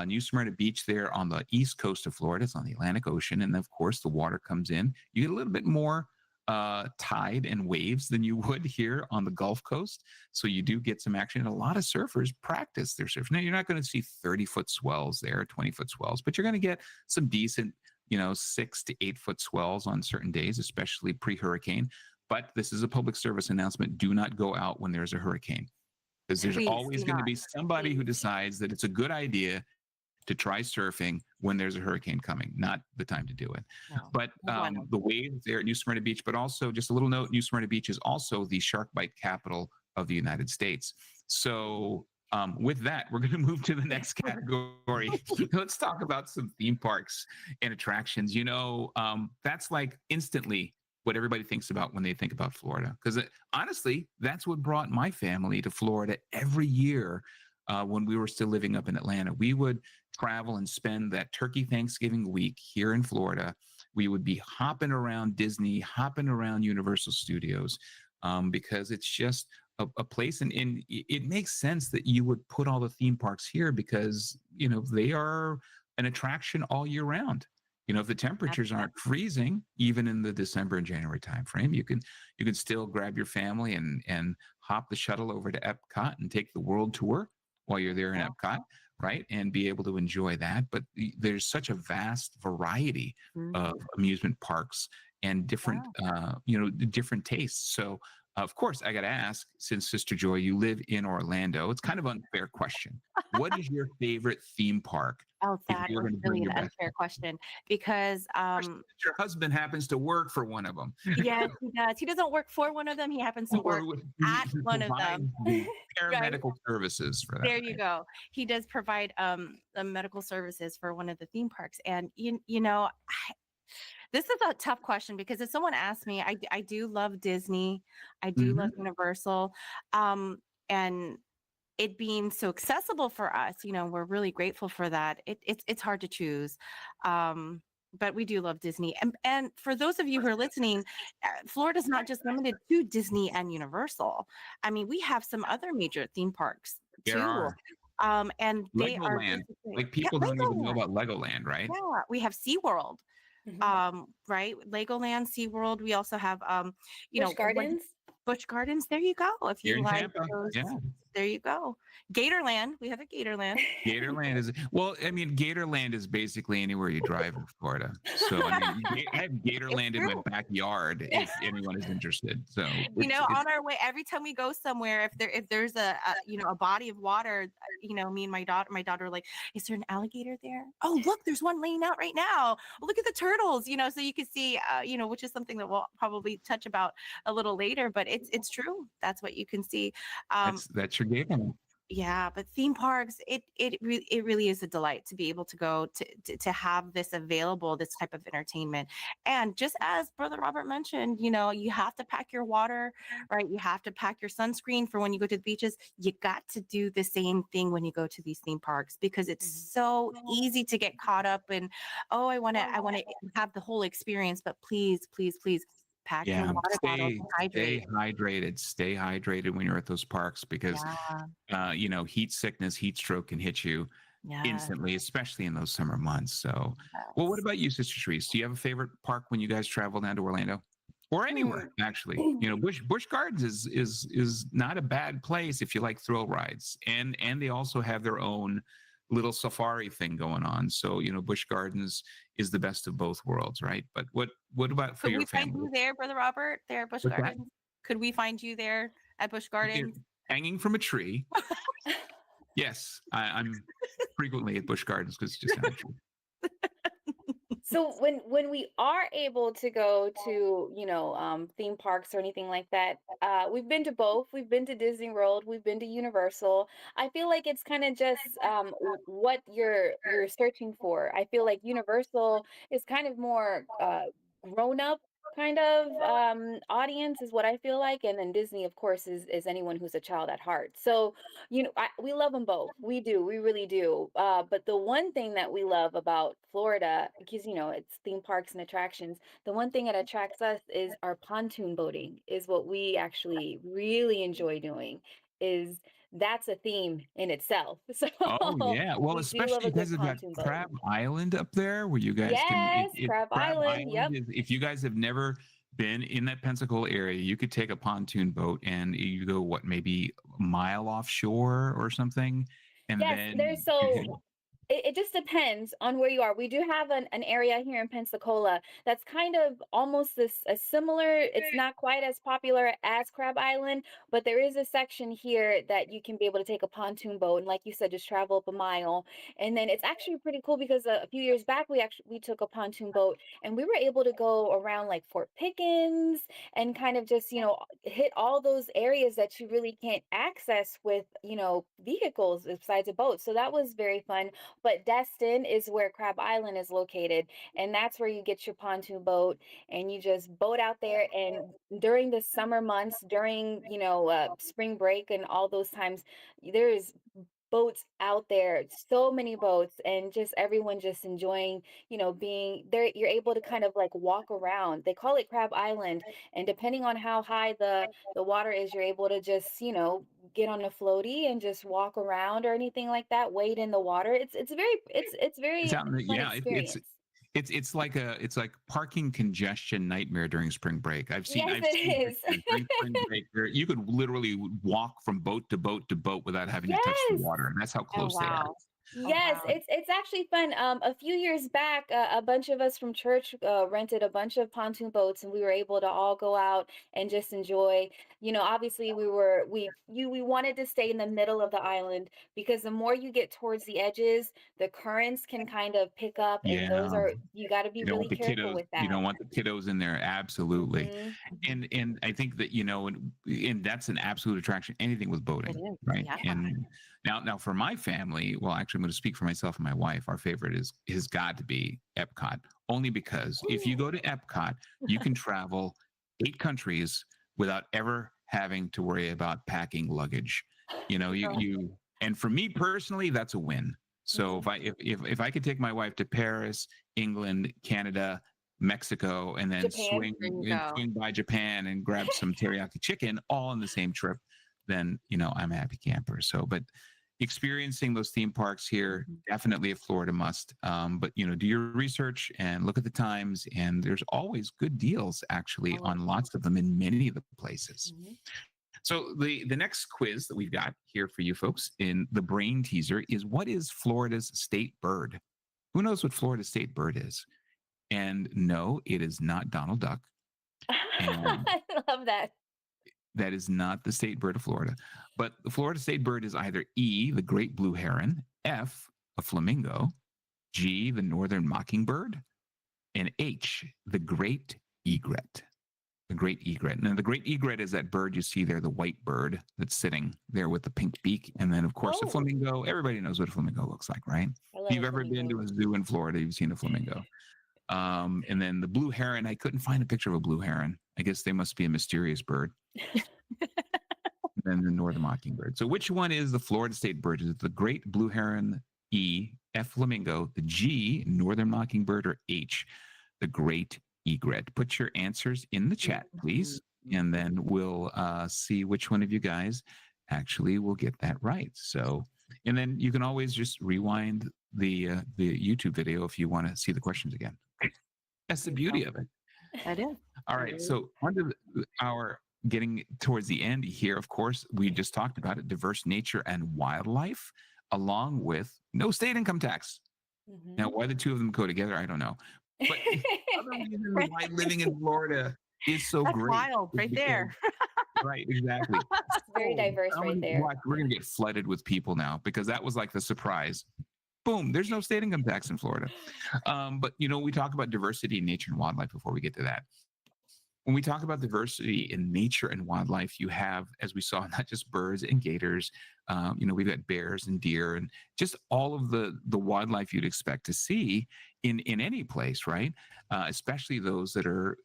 Speaker 1: New Smyrna Beach, there on the east coast of Florida. It's on the Atlantic Ocean. And of course, the water comes in. You get a little bit more tide and waves than you would here on the Gulf Coast. So you do get some action. And a lot of surfers practice their surfing. Now, you're not going to see 30-foot swells there, 20-foot swells, but you're going to get some decent, 6 to 8-foot swells on certain days, especially pre-hurricane. But this is a public service announcement. Do not go out when there's a hurricane, because there's
Speaker 2: Please
Speaker 1: always
Speaker 2: do
Speaker 1: going to
Speaker 2: not.
Speaker 1: be somebody who decides that it's a good idea to try surfing when there's a hurricane coming. Not the time to do it.
Speaker 2: No.
Speaker 1: But the waves there at New Smyrna Beach, but also just a little note, New Smyrna Beach is also the shark bite capital of the United States. So with that, we're going to move to the next category. Let's talk about some theme parks and attractions. That's like instantly what everybody thinks about when they think about Florida. Because honestly, that's what brought my family to Florida every year when we were still living up in Atlanta. We would travel and spend that turkey Thanksgiving week here in Florida. We would be hopping around Disney, hopping around Universal Studios, because it's just a place. And it makes sense that you would put all the theme parks here because, they are an attraction all year round. If the temperatures aren't freezing, even in the December and January timeframe, you can still grab your family and hop the shuttle over to Epcot and take the world tour while you're there in Epcot, right? And be able to enjoy that. But there's such a vast variety of amusement parks and different, different tastes. So of course, I got to ask, since Sister Joy, you live in Orlando, it's kind of an unfair question. What is your favorite theme park?
Speaker 2: Oh,
Speaker 1: If
Speaker 2: that
Speaker 1: you're
Speaker 2: is
Speaker 1: going to bring
Speaker 2: really
Speaker 1: your
Speaker 2: an
Speaker 1: best
Speaker 2: unfair question because
Speaker 1: your husband happens to work for one of them.
Speaker 2: yes, he does. He doesn't work for one of them. He happens to work at
Speaker 1: He
Speaker 2: one of
Speaker 1: provides
Speaker 2: them.
Speaker 1: the
Speaker 2: Right.
Speaker 1: paramedical services for that.
Speaker 2: There you
Speaker 1: right?
Speaker 2: go. He does provide the medical services for one of the theme parks. And this is a tough question because if someone asks me, I do love Disney. I do love Universal. And it being so accessible for us, we're really grateful for that. It's hard to choose. But we do love Disney. And for those of you who are listening, Florida's not just limited to Disney and Universal. I mean, we have some other major theme parks
Speaker 1: There
Speaker 2: too.
Speaker 1: are
Speaker 2: And they are
Speaker 1: Legoland.
Speaker 2: basically-
Speaker 1: Like people don't even know
Speaker 2: Legoland.
Speaker 1: about Legoland, right?
Speaker 2: Yeah, we have SeaWorld.
Speaker 3: Mhm.
Speaker 2: Right? Legoland, SeaWorld. We also have
Speaker 3: Busch Gardens.
Speaker 2: Busch Gardens. There you go. If
Speaker 1: Here
Speaker 2: you
Speaker 1: in
Speaker 2: like
Speaker 1: Tampa.
Speaker 2: those,
Speaker 1: Yeah.
Speaker 2: there you go. Gatorland. We have a Gatorland.
Speaker 1: Gatorland is Gatorland is basically anywhere you drive in Florida. So I have Gatorland in my
Speaker 2: true.
Speaker 1: backyard if anyone is interested. So
Speaker 2: On our way, every time we go somewhere, if there's a body of water, me and my daughter are like, is there an alligator there? Oh, look, there's one laying out right now. Oh, look at the turtles, so you can see, which is something that we'll probably touch about a little later, but it's true. That's what you can see.
Speaker 1: that's your Gatorland.
Speaker 2: Yeah, but theme parks, it really is a delight to be able to go to have this available, this type of entertainment. And just as Brother Robert mentioned, you have to pack your water, right? You have to pack your sunscreen for when you go to the beaches. You got to do the same thing when you go to these theme parks because it's so easy to get caught up in, oh, I want to have the whole experience, but please, please, please pack your water bottles and hydrate.
Speaker 1: Stay hydrated when you're at those parks because heat sickness, heat stroke can hit you instantly, especially in those summer months. So well, what about you, Sister Sharice? Do you have a favorite park when you guys travel down to Orlando? Or anywhere, actually. Busch Gardens is not a bad place if you like thrill rides. And they also have their own little safari thing going on. So, Busch Gardens is the best of both worlds, right? But what about for your family?
Speaker 2: Could we find you there, Brother Robert, there at Busch
Speaker 1: What's that?
Speaker 2: Gardens? Could we find you there at Busch Gardens?
Speaker 1: hanging from a tree. Yes, I'm frequently at Busch Gardens because it's just down the tree.
Speaker 4: So when we are able to go to, theme parks or anything like that, we've been to both. We've been to Disney World, we've been to Universal. I feel like it's kind of just what you're searching for. I feel like Universal is kind of more grown up kind of audience is what I feel like, and then Disney, of course, is anyone who's a child at heart. So we love them both. We do. We really do. But the one thing that we love about Florida, because, it's theme parks and attractions, the one thing that attracts us is our pontoon boating, is what we actually really enjoy doing. Is That's a theme in itself. So
Speaker 1: Oh yeah, well,
Speaker 4: we do love
Speaker 1: especially
Speaker 4: a good
Speaker 1: because of that
Speaker 4: pontoon boat.
Speaker 1: Crab Island up there, where you guys can.
Speaker 4: Yes, Crab
Speaker 1: Crab
Speaker 4: Island.
Speaker 1: Island
Speaker 4: Yep.
Speaker 1: is. If you guys have never been in that Pensacola area, you could take a pontoon boat and you go maybe a mile offshore or something, and
Speaker 4: Yes,
Speaker 1: then
Speaker 4: there's it just depends on where you are. We do have an area here in Pensacola that's kind of almost a similar, it's not quite as popular as Crab Island, but there is a section here that you can be able to take a pontoon boat. And like you said, just travel up a mile. And then it's actually pretty cool because a few years back, we took a pontoon boat and we were able to go around like Fort Pickens and kind of just, hit all those areas that you really can't access with, vehicles besides a boat. So that was very fun. But Destin is where Crab Island is located, and that's where you get your pontoon boat and you just boat out there. And during the summer months, during spring break and all those times, there is boats out there, so many boats, and just everyone just enjoying, being there. You're able to kind of like walk around. They call it Crab Island, and depending on how high the water is, you're able to just, get on a floaty and just walk around or anything like that, wade in the water. It's
Speaker 1: it's
Speaker 4: very
Speaker 1: out in the
Speaker 4: fun
Speaker 1: yeah.
Speaker 4: experience.
Speaker 1: It's like parking congestion nightmare during spring break.
Speaker 4: Yes,
Speaker 1: I've
Speaker 4: it
Speaker 1: seen
Speaker 4: is.
Speaker 1: pictures during spring break where you could literally walk from boat to boat to boat without having to touch the
Speaker 4: Yes.
Speaker 1: water. And that's how
Speaker 2: Oh,
Speaker 1: close they are.
Speaker 2: wow. Oh,
Speaker 4: Yes,
Speaker 2: wow.
Speaker 4: it's actually fun. A few years back, a bunch of us from church rented a bunch of pontoon boats, and we were able to all go out and just enjoy. Obviously, we wanted to stay in the middle of the island because the more you get towards the edges, the currents can kind of pick up, and those
Speaker 1: Yeah.
Speaker 4: are you got to be
Speaker 1: You don't
Speaker 4: really
Speaker 1: want the
Speaker 4: careful
Speaker 1: kiddos.
Speaker 4: with
Speaker 1: You
Speaker 4: that.
Speaker 1: don't want the kiddos in there. Absolutely.
Speaker 4: Mhm.
Speaker 1: And I think that and that's an absolute attraction. Anything with
Speaker 2: It
Speaker 1: boating,
Speaker 2: is.
Speaker 1: right?
Speaker 2: Yeah.
Speaker 1: And now for my family, well, actually, I'm going to speak for myself and my wife. Our favorite has got to be Epcot, only because if you go to Epcot, you can travel 8 countries without ever having to worry about packing luggage. You and for me personally, that's a win. So if I could take my wife to Paris, England, Canada, Mexico, and then
Speaker 4: Japan.
Speaker 2: There you go.
Speaker 1: swing by Japan and grab some teriyaki chicken all in the same trip, then I'm a happy camper. So, but experiencing those theme parks here, definitely a Florida must. But do your research and look at the times, and there's always good deals actually on lots of them in many of the places.
Speaker 4: Mhm.
Speaker 1: So the next quiz that we've got here for you folks in the brain teaser is, what is Florida's state bird? Who knows what Florida's state bird is? And no, it is not Donald Duck. And
Speaker 4: I love that.
Speaker 1: that is not the state bird of Florida. But the Florida state bird is either E, the great blue heron, F, a flamingo, G, the northern mockingbird, and H, the great egret. The great egret. And the great egret is that bird you see there, the white bird that's sitting there with the pink beak. And then, of course, a
Speaker 4: Oh.
Speaker 1: flamingo. Everybody knows what a flamingo looks like, right?
Speaker 4: I love
Speaker 1: If you've
Speaker 4: a
Speaker 1: ever been to
Speaker 4: flamingo.
Speaker 1: a zoo in Florida, you've seen a flamingo. And then the blue heron, I couldn't find a picture of a blue heron. I guess they must be a mysterious bird. Then the northern mockingbird. So which one is the Florida state bird? Is it the great blue heron, E, F, flamingo, the G, northern mockingbird, or H, the great egret? Put your answers in the chat, please, and then we'll see which one of you guys actually will get that right. So, and then you can always just rewind the YouTube video if you want to see the questions again. That's the beauty of it.
Speaker 2: That is.
Speaker 1: All right, so on to our getting towards the end here. Of course, we just talked about it: diverse nature and wildlife, along with no state income tax.
Speaker 4: Mhm.
Speaker 1: Now, why the two of them go together, I don't know. But other reasons why living in Florida is so
Speaker 2: That's
Speaker 1: great.
Speaker 2: wild
Speaker 1: is
Speaker 2: right
Speaker 1: because-
Speaker 2: there.
Speaker 1: Right, exactly.
Speaker 4: very diverse right there.
Speaker 1: Watch, we're going to get flooded with people now because that was like the surprise. Boom, there's no state income tax in Florida. But, we talk about diversity in nature and wildlife before we get to that. When we talk about diversity in nature and wildlife, you have, as we saw, not just birds and gators. We've got bears and deer and just all of the wildlife you'd expect to see in any place, right? Especially those that are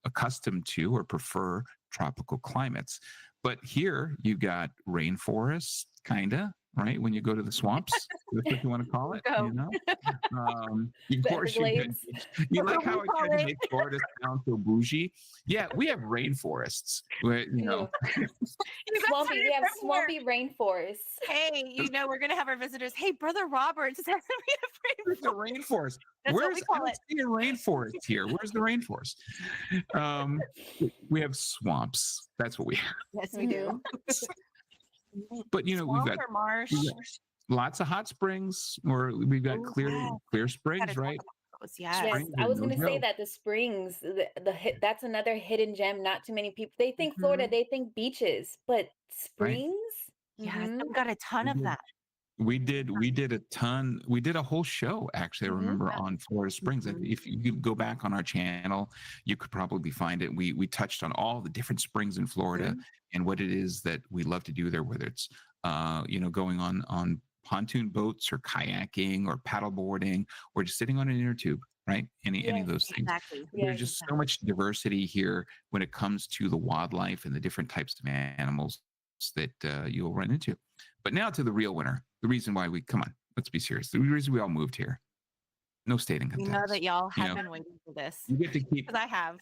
Speaker 1: accustomed to or prefer tropical climates. But here you've got rainforests, kinda. Right when you go to the swamps, that's what you want to call it. Of course, you like how I tried to make Florida sound so bougie. Yeah, we have rainforests.
Speaker 4: Swampy, we have swampy rainforests.
Speaker 2: Hey, we're gonna have our visitors. Hey, Brother Robert, does that mean
Speaker 1: It's a rainforest.
Speaker 2: That's what we call it.
Speaker 1: See a rainforest here. Where's the rainforest? We have swamps. That's what we have.
Speaker 2: Yes, we do.
Speaker 1: But we've got
Speaker 2: marsh.
Speaker 1: Lots of hot springs, or we've got clear springs, right?
Speaker 2: Yes,
Speaker 4: I was going to say that the springs, that's another hidden gem. Not too many people. They think Florida, they think beaches, but springs.
Speaker 2: Right. Yes, I've got a ton of that.
Speaker 1: We did a ton. We did a whole show, actually, I remember, on Florida Springs. If you go back on our channel, you could probably find it. We touched on all the different springs in Florida and what it is that we love to do there, whether it's going on pontoon boats or kayaking or paddleboarding or just sitting on an inner tube, right? Any of those things.
Speaker 2: Exactly.
Speaker 1: There's just so much diversity here when it comes to the wildlife and the different types of animals that you'll run into. But now to the real winner. The reason why let's be serious. The reason we all moved here. No state income tax.
Speaker 2: We know that y'all have been waiting for this.
Speaker 1: You get to keep.
Speaker 2: Because I have.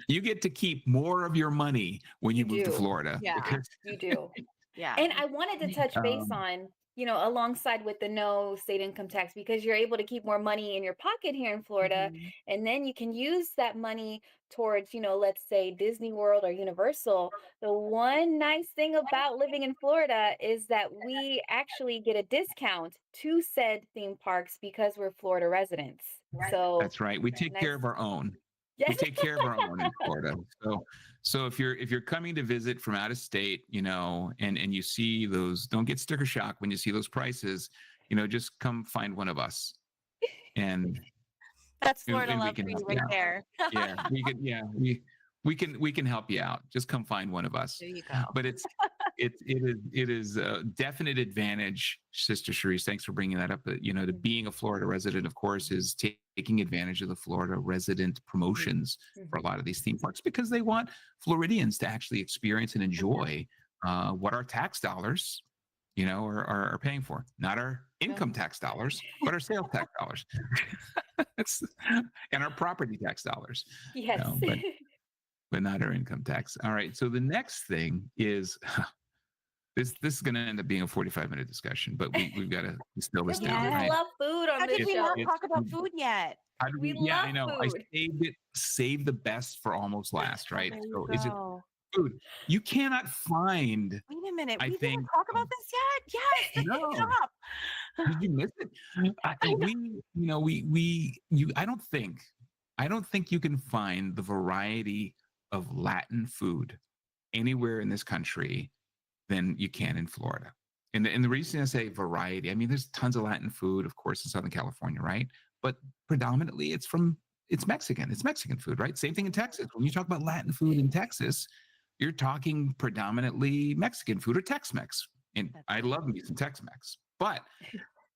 Speaker 1: You get to keep more of your money when you move to Florida.
Speaker 2: Yeah,
Speaker 4: you do.
Speaker 2: Yeah.
Speaker 4: And I wanted to touch base on, alongside with the no state income tax, because you're able to keep more money in your pocket here in Florida. And then you can use that money towards, let's say Disney World or Universal. The one nice thing about living in Florida is that we actually get a discount to said theme parks because we're Florida residents. So
Speaker 1: that's right. We take care of our own.
Speaker 4: Yes.
Speaker 1: We take care of our own in Florida. So if you're coming to visit from out of state, and you see those, don't get sticker shock when you see those prices, just come find one of us. And
Speaker 2: that's Florida love for you right there.
Speaker 1: we can help you out. Just come find one of us.
Speaker 2: There you go.
Speaker 1: But it is a definite advantage, Sister Cherise. Thanks for bringing that up. To being a Florida resident, of course, is taking advantage of the Florida resident promotions for a lot of these theme parks because they want Floridians to actually experience and enjoy what our tax dollars, are paying for. Not our income tax dollars, but our sales tax dollars, and our property tax dollars.
Speaker 4: Yes.
Speaker 1: But not our income tax. All right. So the next thing is this is going to end up being a 45-minute discussion, but we've got to distill this down.
Speaker 4: I love food on this
Speaker 2: show. How did we not talk about food yet?
Speaker 4: I
Speaker 1: know.
Speaker 4: Food.
Speaker 1: I saved the best for almost last, right?
Speaker 2: So
Speaker 1: is it food? You cannot find.
Speaker 2: Wait a minute.
Speaker 1: We
Speaker 2: didn't talk about this yet? Yes.
Speaker 1: No.
Speaker 2: Stop.
Speaker 1: Did you miss it? I don't think you can find the variety of Latin food anywhere in this country than you can in Florida. And the reason I say variety, there's tons of Latin food, of course, in Southern California, right? But predominantly it's Mexican. It's Mexican food, right? Same thing in Texas. When you talk about Latin food in Texas, you're talking predominantly Mexican food or Tex-Mex. And I love me some Tex-Mex. But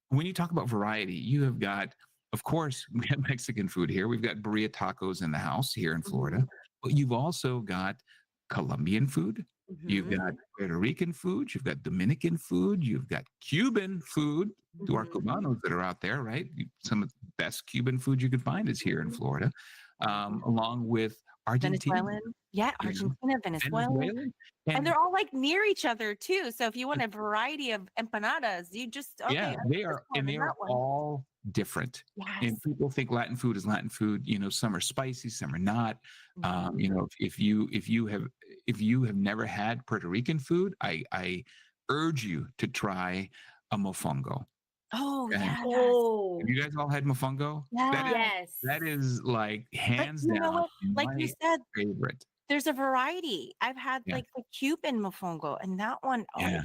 Speaker 1: when you talk about variety, you have got, of course, we have Mexican food here. We've got burrito tacos in the house here in Florida. But you've also got Colombian food. You've got Puerto Rican food. You've got Dominican food. You've got Cuban food. To our Cubanos that are out there, right? Some of the best Cuban food you could find is here in Florida, along with Argentina.
Speaker 2: Venezuelan. Yeah, Argentina, Venezuela. And they're all like near each other too. So if you want a variety of empanadas, you just
Speaker 1: they are all different.
Speaker 2: Yes.
Speaker 1: And people think Latin food is Latin food. Some are spicy, some are not. If you have never had Puerto Rican food, I urge you to try a mofongo.
Speaker 2: Oh,
Speaker 1: okay?
Speaker 2: yeah.
Speaker 4: Oh.
Speaker 1: Have you guys all had mofongo?
Speaker 2: Yeah.
Speaker 1: That is like hands down
Speaker 2: like you said,
Speaker 1: favorite.
Speaker 2: there's a variety. I've had
Speaker 1: Yeah.
Speaker 2: like the Cuban mofongo, and that one, oh,
Speaker 1: Yeah.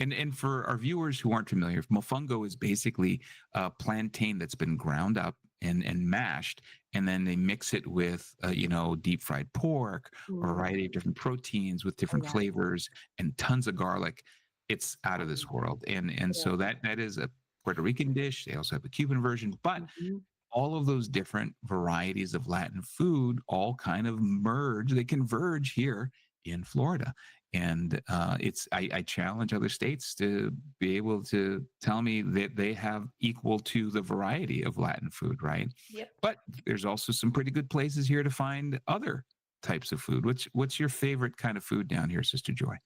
Speaker 1: And for our viewers who aren't familiar, mofongo is basically a plantain that's been ground up and mashed, and then they mix it with deep fried pork or a variety of different proteins with different
Speaker 2: yeah.
Speaker 1: flavors and tons of garlic. It's out of this world, and so that is a Puerto Rican dish. They also have a Cuban version, but
Speaker 2: Mhm.
Speaker 1: all of those different varieties of Latin food all kind of merge. They converge here in Florida. And I challenge other states to be able to tell me that they have equal to the variety of Latin food, right?
Speaker 4: Yep.
Speaker 1: But there's also some pretty good places here to find other types of food. What's your favorite kind of food down here, Sister Joy?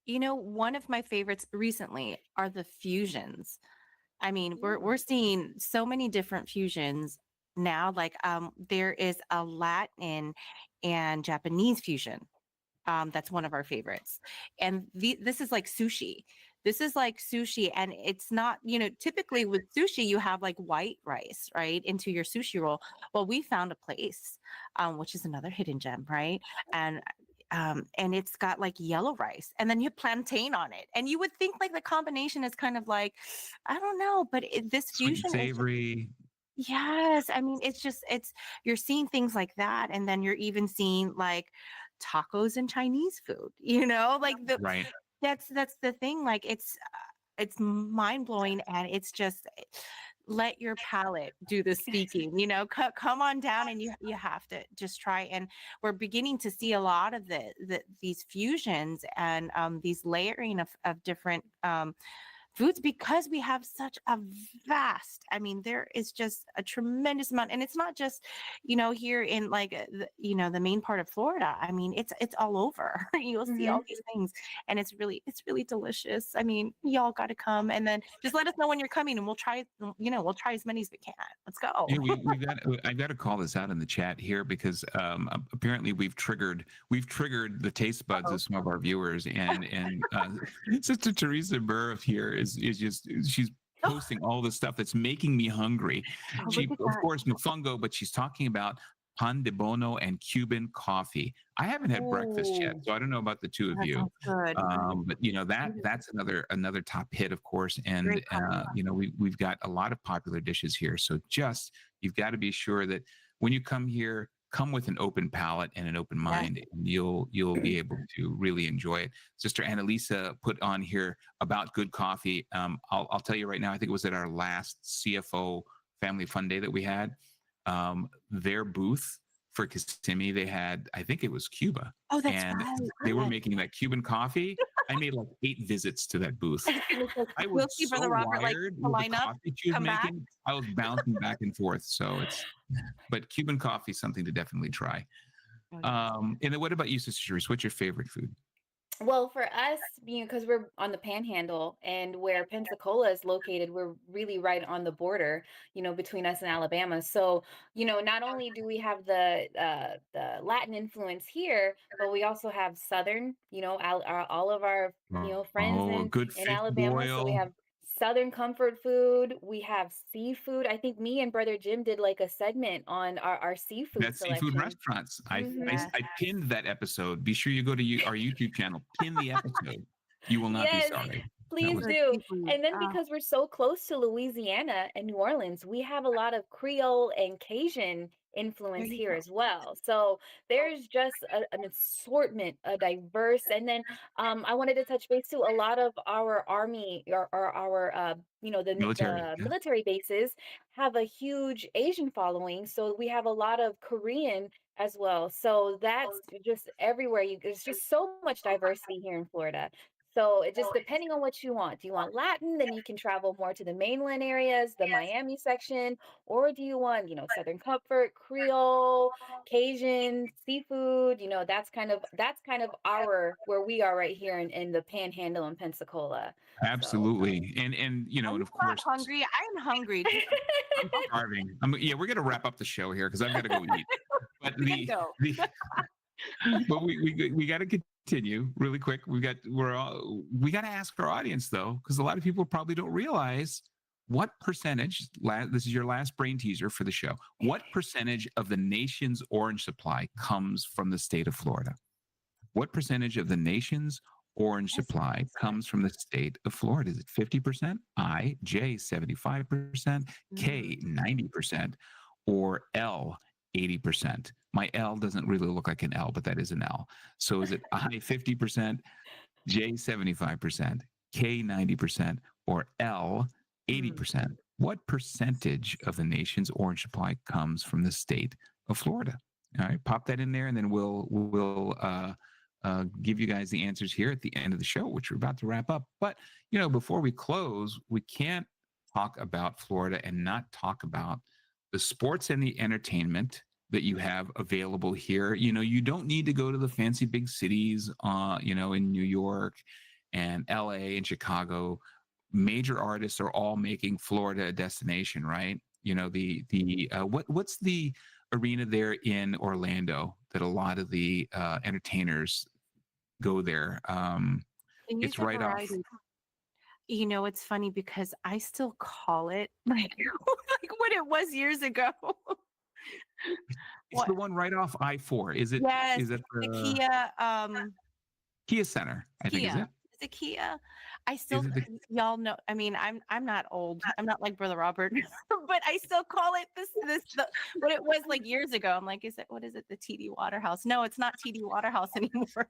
Speaker 2: One of my favorites recently are the fusions. I mean, we're seeing so many different fusions now. Like there is a Latin and Japanese fusion. That's one of our favorites. And this is like sushi. This is like sushi, and it's not, typically with sushi, you have like white rice, right, into your sushi roll. Well, we found a place, which is another hidden gem, right? And it's got like yellow rice, and then you have plantain on it. And you would think like the combination is kind of like, I don't know, but this
Speaker 1: Sweet and
Speaker 2: fusion is
Speaker 1: savory.
Speaker 2: yes. I mean, you're seeing things like that. And then you're even seeing like tacos and Chinese food, like
Speaker 1: Right.
Speaker 2: that's the thing. Like it's mind blowing. And it's just, let your palate do the speaking, come on down, and you have to just try. And we're beginning to see a lot of these fusions and these layering of different, foods, because we have such a vast, I mean, there is just a tremendous amount. And it's not just here in like the main part of Florida. I mean, it's all over. You'll see all these things, and it's really delicious. I mean, y'all got to come, and then just let us know when you're coming, and we'll try as many as we can. Let's go.
Speaker 1: Yeah, I've got to call this out in the chat here because apparently we've triggered the taste buds of some of our viewers, and Sister Teresa Burr here is just she's posting all the stuff that's making me hungry.
Speaker 2: Oh,
Speaker 1: She,
Speaker 2: look at
Speaker 1: of
Speaker 2: that.
Speaker 1: course, mofongo, but she's talking about pan de bono and Cuban coffee. I haven't had breakfast yet,
Speaker 4: Ooh.
Speaker 1: so I don't know about the two of
Speaker 2: That
Speaker 1: you.
Speaker 2: sounds good.
Speaker 1: But that's another top hit, of course, and
Speaker 2: Great combo.
Speaker 1: we've got a lot of popular dishes here. So just you've got to be sure that when you come here, come with an open palate and an open
Speaker 2: Yes.
Speaker 1: mind, and you'll be able to really enjoy it. Sister Annalisa put on here about good coffee. I'll tell you right now. I think it was at our last CFO Family Fun Day that we had. Their booth for Kissimmee, they had, I think it was Cuba.
Speaker 2: Oh, that's
Speaker 1: And
Speaker 2: right.
Speaker 1: they were
Speaker 2: Yes.
Speaker 1: making that Cuban coffee. I made like 8 visits to that booth. I
Speaker 2: We'll
Speaker 1: was
Speaker 2: see
Speaker 1: so
Speaker 2: Brother Robert like
Speaker 1: wired
Speaker 2: to
Speaker 1: with the
Speaker 2: line up,
Speaker 1: coffee she was
Speaker 2: come back.
Speaker 1: making. I was bouncing back and forth. So but Cuban coffee is something to definitely try.
Speaker 2: Oh, yes.
Speaker 1: And then what about you, Sister Sharice? What's your favorite food?
Speaker 4: Well, for us, because we're on the Panhandle and where Pensacola is located, we're really right on the border, between us and Alabama. So, not only do we have the Latin influence here, but we also have Southern, all of our, friends
Speaker 1: Oh, good
Speaker 4: in
Speaker 1: fish
Speaker 4: Alabama. So we
Speaker 1: boil.
Speaker 4: have Southern comfort food. We have seafood. I think me and Brother Jim did like a segment on our seafood
Speaker 1: That's seafood
Speaker 4: selection.
Speaker 1: restaurants. I
Speaker 2: Yes.
Speaker 1: pinned that episode. Be sure you go to our YouTube channel. Pin the episode. You will not be
Speaker 4: Yes,
Speaker 1: sorry.
Speaker 4: please
Speaker 1: was-
Speaker 2: The
Speaker 4: do.
Speaker 2: seafood.
Speaker 4: And then
Speaker 2: Oh,
Speaker 4: because we're so close to Louisiana and New Orleans, we have a lot of Creole and Cajun
Speaker 2: there
Speaker 4: influence
Speaker 2: you
Speaker 4: here
Speaker 2: go.
Speaker 4: as well. So there's just an assortment, a diverse. And then I wanted to touch base too. A lot of our army or our
Speaker 1: Military.
Speaker 4: the
Speaker 1: Yeah.
Speaker 4: military bases have a huge Asian following. So we have a lot of Korean as well. So that's just everywhere. There's just so much diversity here in Florida. So it just depending on what you want. Do you want Latin? Then you can travel more to the mainland areas, the Miami section, or do you want, Southern Comfort, Creole, Cajun, seafood? That's kind of our where we are right here in the Panhandle in Pensacola. So
Speaker 1: Absolutely. And
Speaker 2: I'm
Speaker 1: and of
Speaker 2: not
Speaker 1: course
Speaker 2: hungry. I'm hungry.
Speaker 1: I'm starving. We're gonna wrap up the show here because I've got to go eat. But
Speaker 2: We gotta go.
Speaker 1: but we got to continue really quick. We got to ask our audience though, because a lot of people probably don't realize what percentage, this is your last brain teaser for the show, what percentage of the nation's orange supply comes from the state of Florida? What percentage of the nation's orange supply comes from the state of Florida? Is it 50%? I, J, 75%, K, 90%, or L, 80%? My L doesn't really look like an L, but that is an L. So is it I, 50%, J, 75%, K, 90%, or L, 80%? What percentage of the nation's orange supply comes from the state of Florida? All right, pop that in there, and then we'll give you guys the answers here at the end of the show, which we're about to wrap up. But before we close, we can't talk about Florida and not talk about the sports and the entertainment that you have available here. You don't need to go to the fancy big cities, in New York and LA and Chicago. Major artists are all making Florida a destination, right? What's the arena there in Orlando that a lot of the entertainers go there? It's right off.
Speaker 2: It's funny because I still call it like what it was years ago.
Speaker 1: It's the one right off I-4. Is it?
Speaker 2: Yes,
Speaker 1: Is it
Speaker 2: the Kia?
Speaker 1: Kia Center, I think, is it?
Speaker 2: Is it Kia? I still, y'all know. I mean, I'm not old. I'm not like Brother Robert, but I still call it what it was like years ago. I'm like, what is it? The TD Waterhouse? No, it's not TD Waterhouse anymore.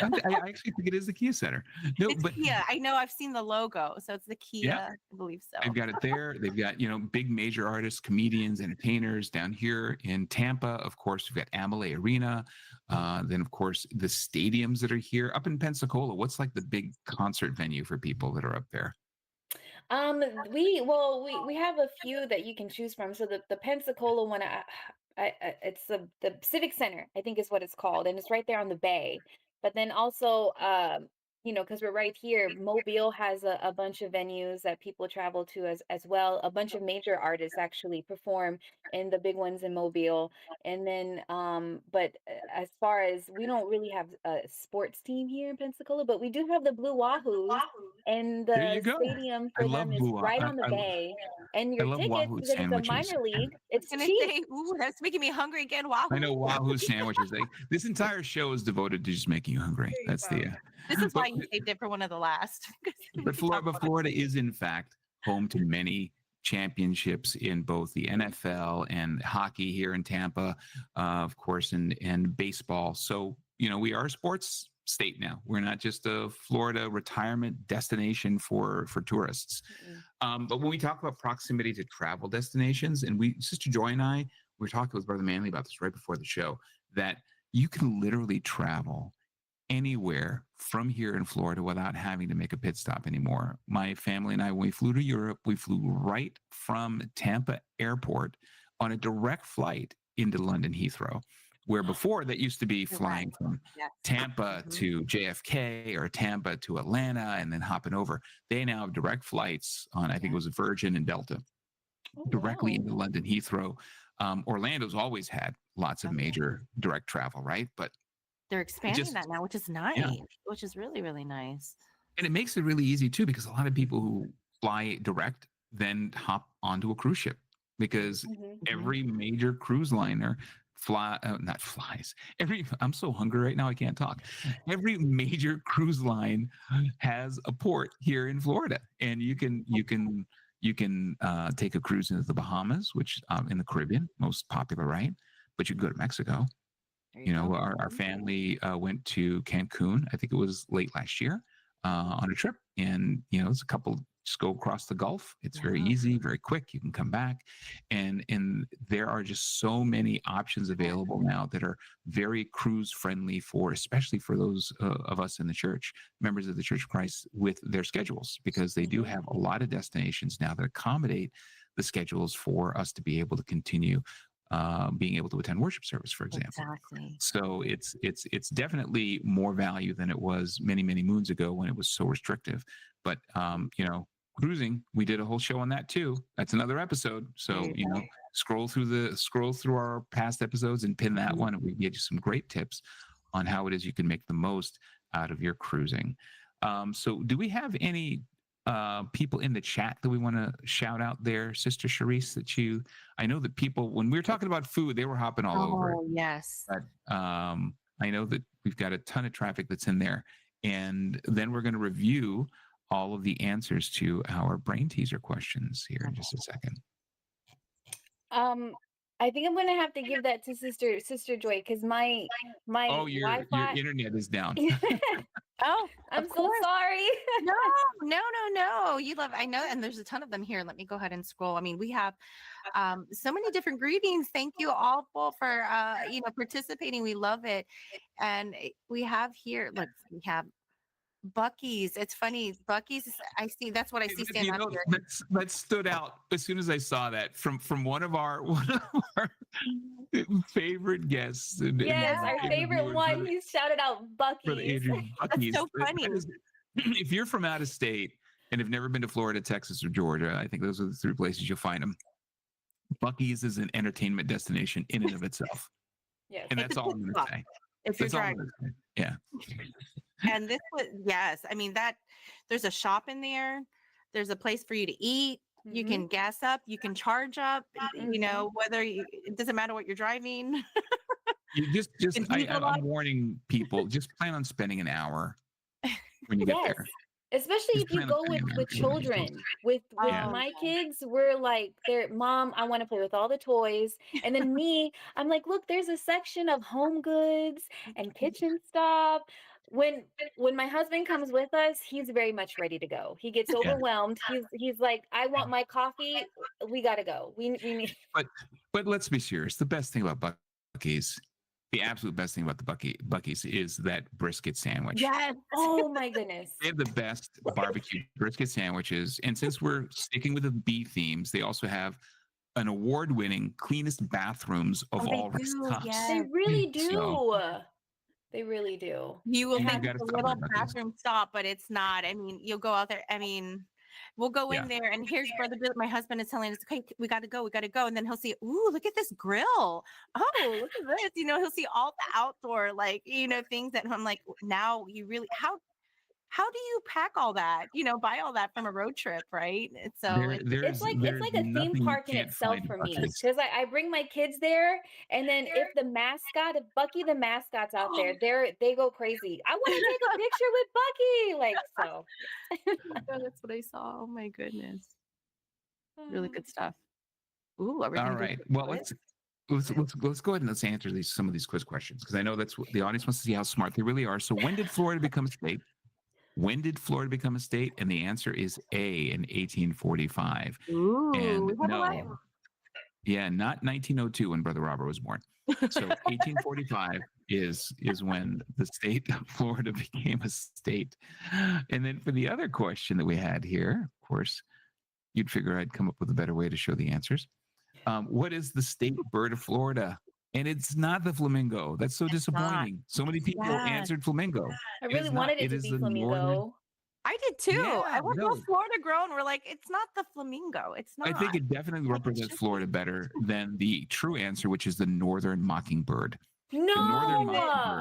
Speaker 1: I actually think it is the Kia Center. No,
Speaker 2: it's
Speaker 1: but
Speaker 2: Kia. I know. I've seen the logo, so it's the Kia.
Speaker 1: Yeah.
Speaker 2: I believe so.
Speaker 1: They've got it there. They've got big major artists, comedians, entertainers down here in Tampa. Of course, we've got Amalie Arena. Then, of course, the stadiums that are here up in Pensacola. What's like the big concert venue for people that are up there?
Speaker 4: We have a few that you can choose from. So the Pensacola one, it's the Civic Center, I think is what it's called, and it's right there on the bay. But then also, because we're right here, Mobile has a bunch of venues that people travel to as well. A bunch of major artists actually perform in the big ones in Mobile. And then, but as far as we don't really have a sports team here in Pensacola, but we do have the Blue Wahoos, and
Speaker 1: There you
Speaker 4: the
Speaker 1: go.
Speaker 4: stadium
Speaker 1: I
Speaker 4: for
Speaker 1: love
Speaker 4: them is
Speaker 1: Blue
Speaker 4: right on the bay. And
Speaker 1: I
Speaker 4: your
Speaker 1: love
Speaker 4: tickets,
Speaker 1: Wahoo
Speaker 4: because it's a
Speaker 1: sandwiches.
Speaker 4: minor league, it's
Speaker 2: And I
Speaker 4: cheap.
Speaker 2: say, ooh, that's making me hungry again. Wow.
Speaker 1: I know Wahoo sandwiches. This entire show is devoted to just making you hungry. That's the.
Speaker 2: This is why you saved it for one of the last.
Speaker 1: But Florida is in fact home to many championships in both the NFL and hockey here in Tampa, of course, and baseball. So we are a sports state now. We're not just a Florida retirement destination for tourists. But when we talk about proximity to travel destinations, and Sister Joy and I, we were talking with Brother Manley about this right before the show, that you can literally travel anywhere from here in Florida without having to make a pit stop anymore. My family and I, when we flew to Europe, we flew right from Tampa Airport on a direct flight into London Heathrow, where before that used to be flying from Tampa to JFK or Tampa to Atlanta and then hopping over. They now have direct flights on, I think it was Virgin and Delta, directly into London Heathrow. Orlando's always had lots of major direct travel, right? But
Speaker 2: they're expanding that now, which is nice, which is really, really nice.
Speaker 1: And it makes it really easy too, because a lot of people who fly direct then hop onto a cruise ship, because every major cruise liner I'm so hungry right now, I can't talk. Every major cruise line has a port here in Florida, and you can take a cruise into the Bahamas, which in the Caribbean, most popular, right? But you can go to Mexico. Our family went to Cancun, I think it was late last year, on a trip. And, it's a couple, just go across the Gulf. It's very easy, very quick. You can come back. And there are just so many options available now that are very cruise friendly especially for those of us in the church, members of the Church of Christ, with their schedules, because they do have a lot of destinations now that accommodate the schedules for us to be able to continue being able to attend worship service, for example.
Speaker 2: Exactly.
Speaker 1: So it's definitely more value than it was many, many moons ago when it was so restrictive. But cruising, we did a whole show on that too. That's another episode. So scroll through our past episodes and pin that one, and we get you some great tips on how it is you can make the most out of your cruising. So do we have any people in the chat that we want to shout out there, Sister Charisse, I know that people, when we were talking about food, they were hopping all over it.
Speaker 2: Oh, yes.
Speaker 1: But I know that we've got a ton of traffic that's in there. And then we're going to review all of the answers to our brain teaser questions here in just a second.
Speaker 4: I think I'm gonna have to give that to Sister Joy because my
Speaker 1: your
Speaker 4: Wi-Fi.
Speaker 1: internet is down.
Speaker 2: Oh,
Speaker 4: I'm
Speaker 2: of
Speaker 4: so
Speaker 2: course.
Speaker 4: sorry.
Speaker 2: No. You love, I know, and there's a ton of them here. Let me go ahead and scroll. I mean, we have so many different greetings. Thank you all for participating. We love it. And we have here, look, we have Buc-ee's. It's funny. Buc-ee's, I see, that's what I see stand up here.
Speaker 1: That stood out as soon as I saw that from one of our favorite guests.
Speaker 4: Yes, our favorite one. He's shouted out Buc-ee's.
Speaker 1: Buc-ee's.
Speaker 2: That's so funny.
Speaker 1: If you're from out of state and have never been to Florida, Texas, or Georgia, I think those are the three places you'll find them. Buc-ee's is an entertainment destination in and of itself.
Speaker 4: Yes.
Speaker 1: And that's all I'm going to say.
Speaker 2: If you're driving.
Speaker 1: Yeah.
Speaker 2: And this was, yes, I mean, that there's a shop in there. There's a place for you to eat. You can gas up, you can charge up, it doesn't matter what you're driving.
Speaker 1: You I'm warning people, just plan on spending an hour when you get there.
Speaker 4: Especially if you go with children. With my kids, we're like, Mom, I want to play with all the toys. And then me, I'm like, look, there's a section of home goods and kitchen stuff. When my husband comes with us, he's very much ready to go. He gets overwhelmed. He's like, I want my coffee. We got to go. We need.
Speaker 1: But let's be serious. The best thing about Buc-ee's, the absolute best thing about the Buc-ee's is that brisket sandwich.
Speaker 2: Yes.
Speaker 4: Oh my goodness.
Speaker 1: They have the best barbecue brisket sandwiches. And since we're sticking with the bee themes, they also have an award-winning cleanest bathrooms of all restaurants.
Speaker 2: Yes.
Speaker 4: They really do. They really do.
Speaker 2: You will think it's a little bathroom stop, but it's not. I mean, you'll go out there. I mean, we'll go in there, and here's Brother Bill. My husband is telling us, okay, we got to go. And then he'll see, ooh, look at this grill. Oh, look at this. He'll see all the outdoor, things that I'm like, now you really, how do you pack all that? Buy all that from a road trip, right? So
Speaker 4: it's like a theme park in itself for me, because I bring my kids there, and then if Bucky the mascot's out there, they go crazy. I want to take a picture with Bucky, so.
Speaker 2: That's what I saw. Oh my goodness, really good stuff. Ooh, all
Speaker 1: right. Well, let's go ahead and let's answer some of these quiz questions, because I know that's what the audience wants to see, how smart they really are. So when did Florida become a state? When did Florida become a state? And the answer is A, in 1845.
Speaker 2: Ooh,
Speaker 1: and not 1902 when Brother Robert was born. So 1845 is when the state of Florida became a state. And then for the other question that we had here, of course, you'd figure I'd come up with a better way to show the answers. What is the state bird of Florida? And it's not the flamingo. That's so disappointing. So many people answered flamingo.
Speaker 4: I really wanted it to be flamingo.
Speaker 2: I did too. I went to Florida grown. We're like, it's not the flamingo. It's not.
Speaker 1: I think it definitely represents Florida better than the true answer, which is the northern mockingbird.
Speaker 4: No,
Speaker 1: the northern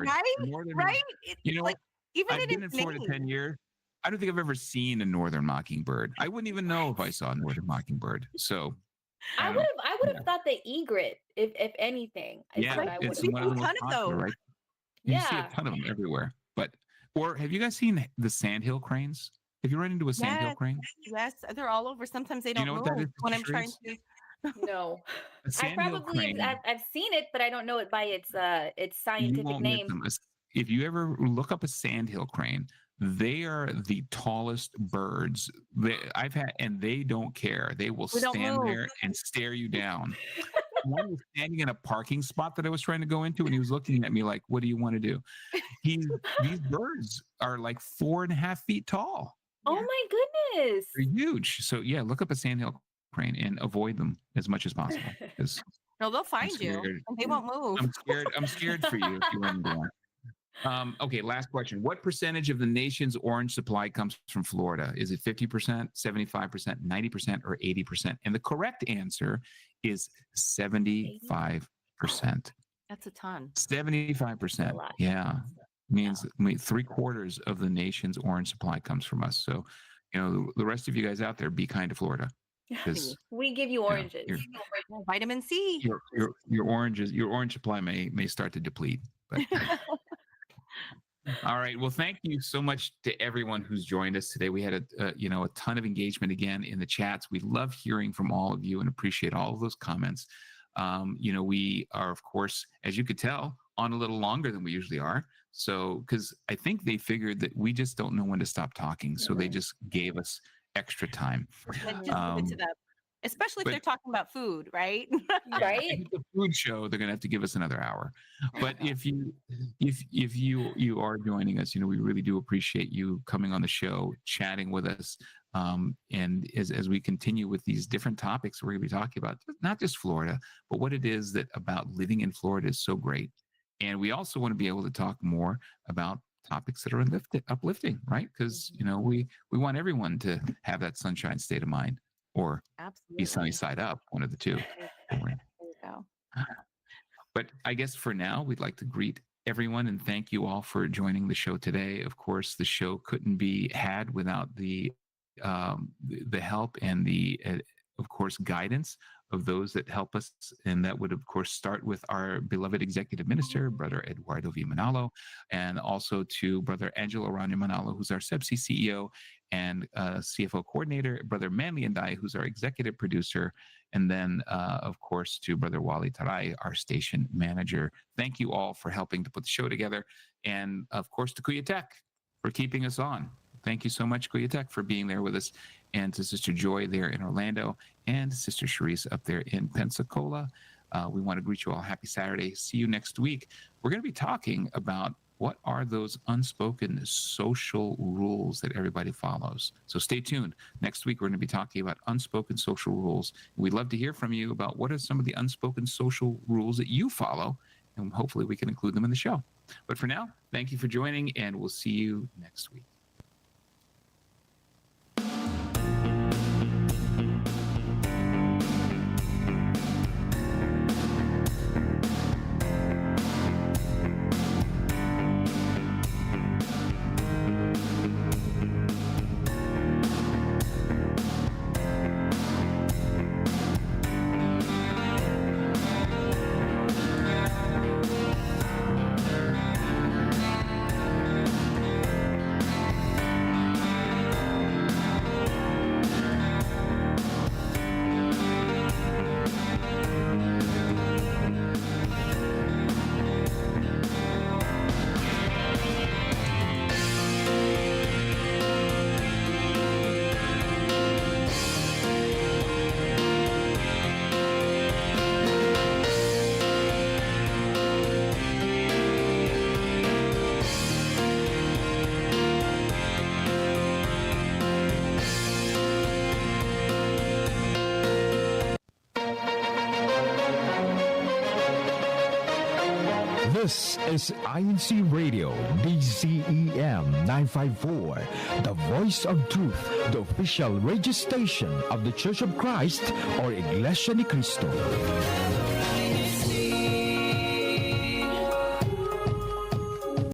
Speaker 1: mockingbird.
Speaker 2: Right?
Speaker 1: You know,
Speaker 2: even
Speaker 1: I've been in Florida 10 years. I don't think I've ever seen a northern mockingbird. I wouldn't even know if I saw a northern mockingbird. So
Speaker 4: I would have thought the egret, if anything.
Speaker 1: It's one of the most popular, right? You see a ton of them everywhere. Or have you guys seen the sandhill cranes? Have you run into a sandhill crane?
Speaker 2: Yes, they're all over. Sometimes they don't move when I'm trying to.
Speaker 4: No, I've seen it, but I don't know it by its scientific name.
Speaker 1: If you ever look up a sandhill crane, they are the tallest birds I've had, and they don't care. They will stand there and stare you down. One was standing in a parking spot that I was trying to go into, and he was looking at me like, "What do you want to do?" These birds are like 4.5 feet tall.
Speaker 4: Oh my goodness!
Speaker 1: They're huge. So look up a sandhill crane and avoid them as much as possible.
Speaker 2: No, they'll find you. And they won't move.
Speaker 1: I'm scared for you if you run into one. Okay, last question. What percentage of the nation's orange supply comes from Florida? Is it 50%, 75%, 90%, or 80%? And the correct answer is 75%.
Speaker 2: That's a ton.
Speaker 1: 75%. Yeah. Means 3/4 of the nation's orange supply comes from us. So the rest of you guys out there, be kind to Florida, because
Speaker 4: We give you oranges.
Speaker 2: Vitamin C.
Speaker 1: your orange supply may start to deplete. But all right. Well, thank you so much to everyone who's joined us today. We had a ton of engagement again in the chats. We love hearing from all of you and appreciate all of those comments. We are, of course, as you could tell, on a little longer than we usually are. So, because I think they figured that we just don't know when to stop talking, so they just gave us extra time.
Speaker 2: Just give it to them. Especially if
Speaker 1: but-
Speaker 2: they're talking about food, right?
Speaker 4: Right?
Speaker 1: The food show, they're going to have to give us another hour. But if you are joining us, we really do appreciate you coming on the show, chatting with us. And as we continue with these different topics, we're going to be talking about not just Florida, but what it is that about living in Florida is so great. And we also want to be able to talk more about topics that are uplifting, right? Because, we want everyone to have that sunshine state of mind, or
Speaker 2: Absolutely.
Speaker 1: be sunny side up, one of the two.
Speaker 2: There you go.
Speaker 1: But I guess for now, we'd like to greet everyone and thank you all for joining the show today. Of course, the show couldn't be had without the help and the, of course, guidance of those that help us. And that would, of course, start with our beloved executive minister, Brother Eduardo V. Manalo, and also to Brother Angelo Arana Manalo, who's our CEBSI CEO and CFO coordinator, Brother Manly Andai, who's our executive producer, and then, of course, to Brother Wally Taray, our station manager. Thank you all for helping to put the show together. And, of course, to Kuya Tech for keeping us on. Thank you so much, Kuya Tech, for being there with us, and to Sister Joy there in Orlando, and Sister Charisse up there in Pensacola. We want to greet you all. Happy Saturday. See you next week. We're going to be talking about what are those unspoken social rules that everybody follows. So stay tuned. Next week, we're going to be talking about unspoken social rules. We'd love to hear from you about what are some of the unspoken social rules that you follow, and hopefully we can include them in the show. But for now, thank you for joining, and we'll see you next week.
Speaker 5: This is INCRadio, DZEM 954, the voice of truth, the official radio station of the Church of Christ or Iglesia ni Cristo.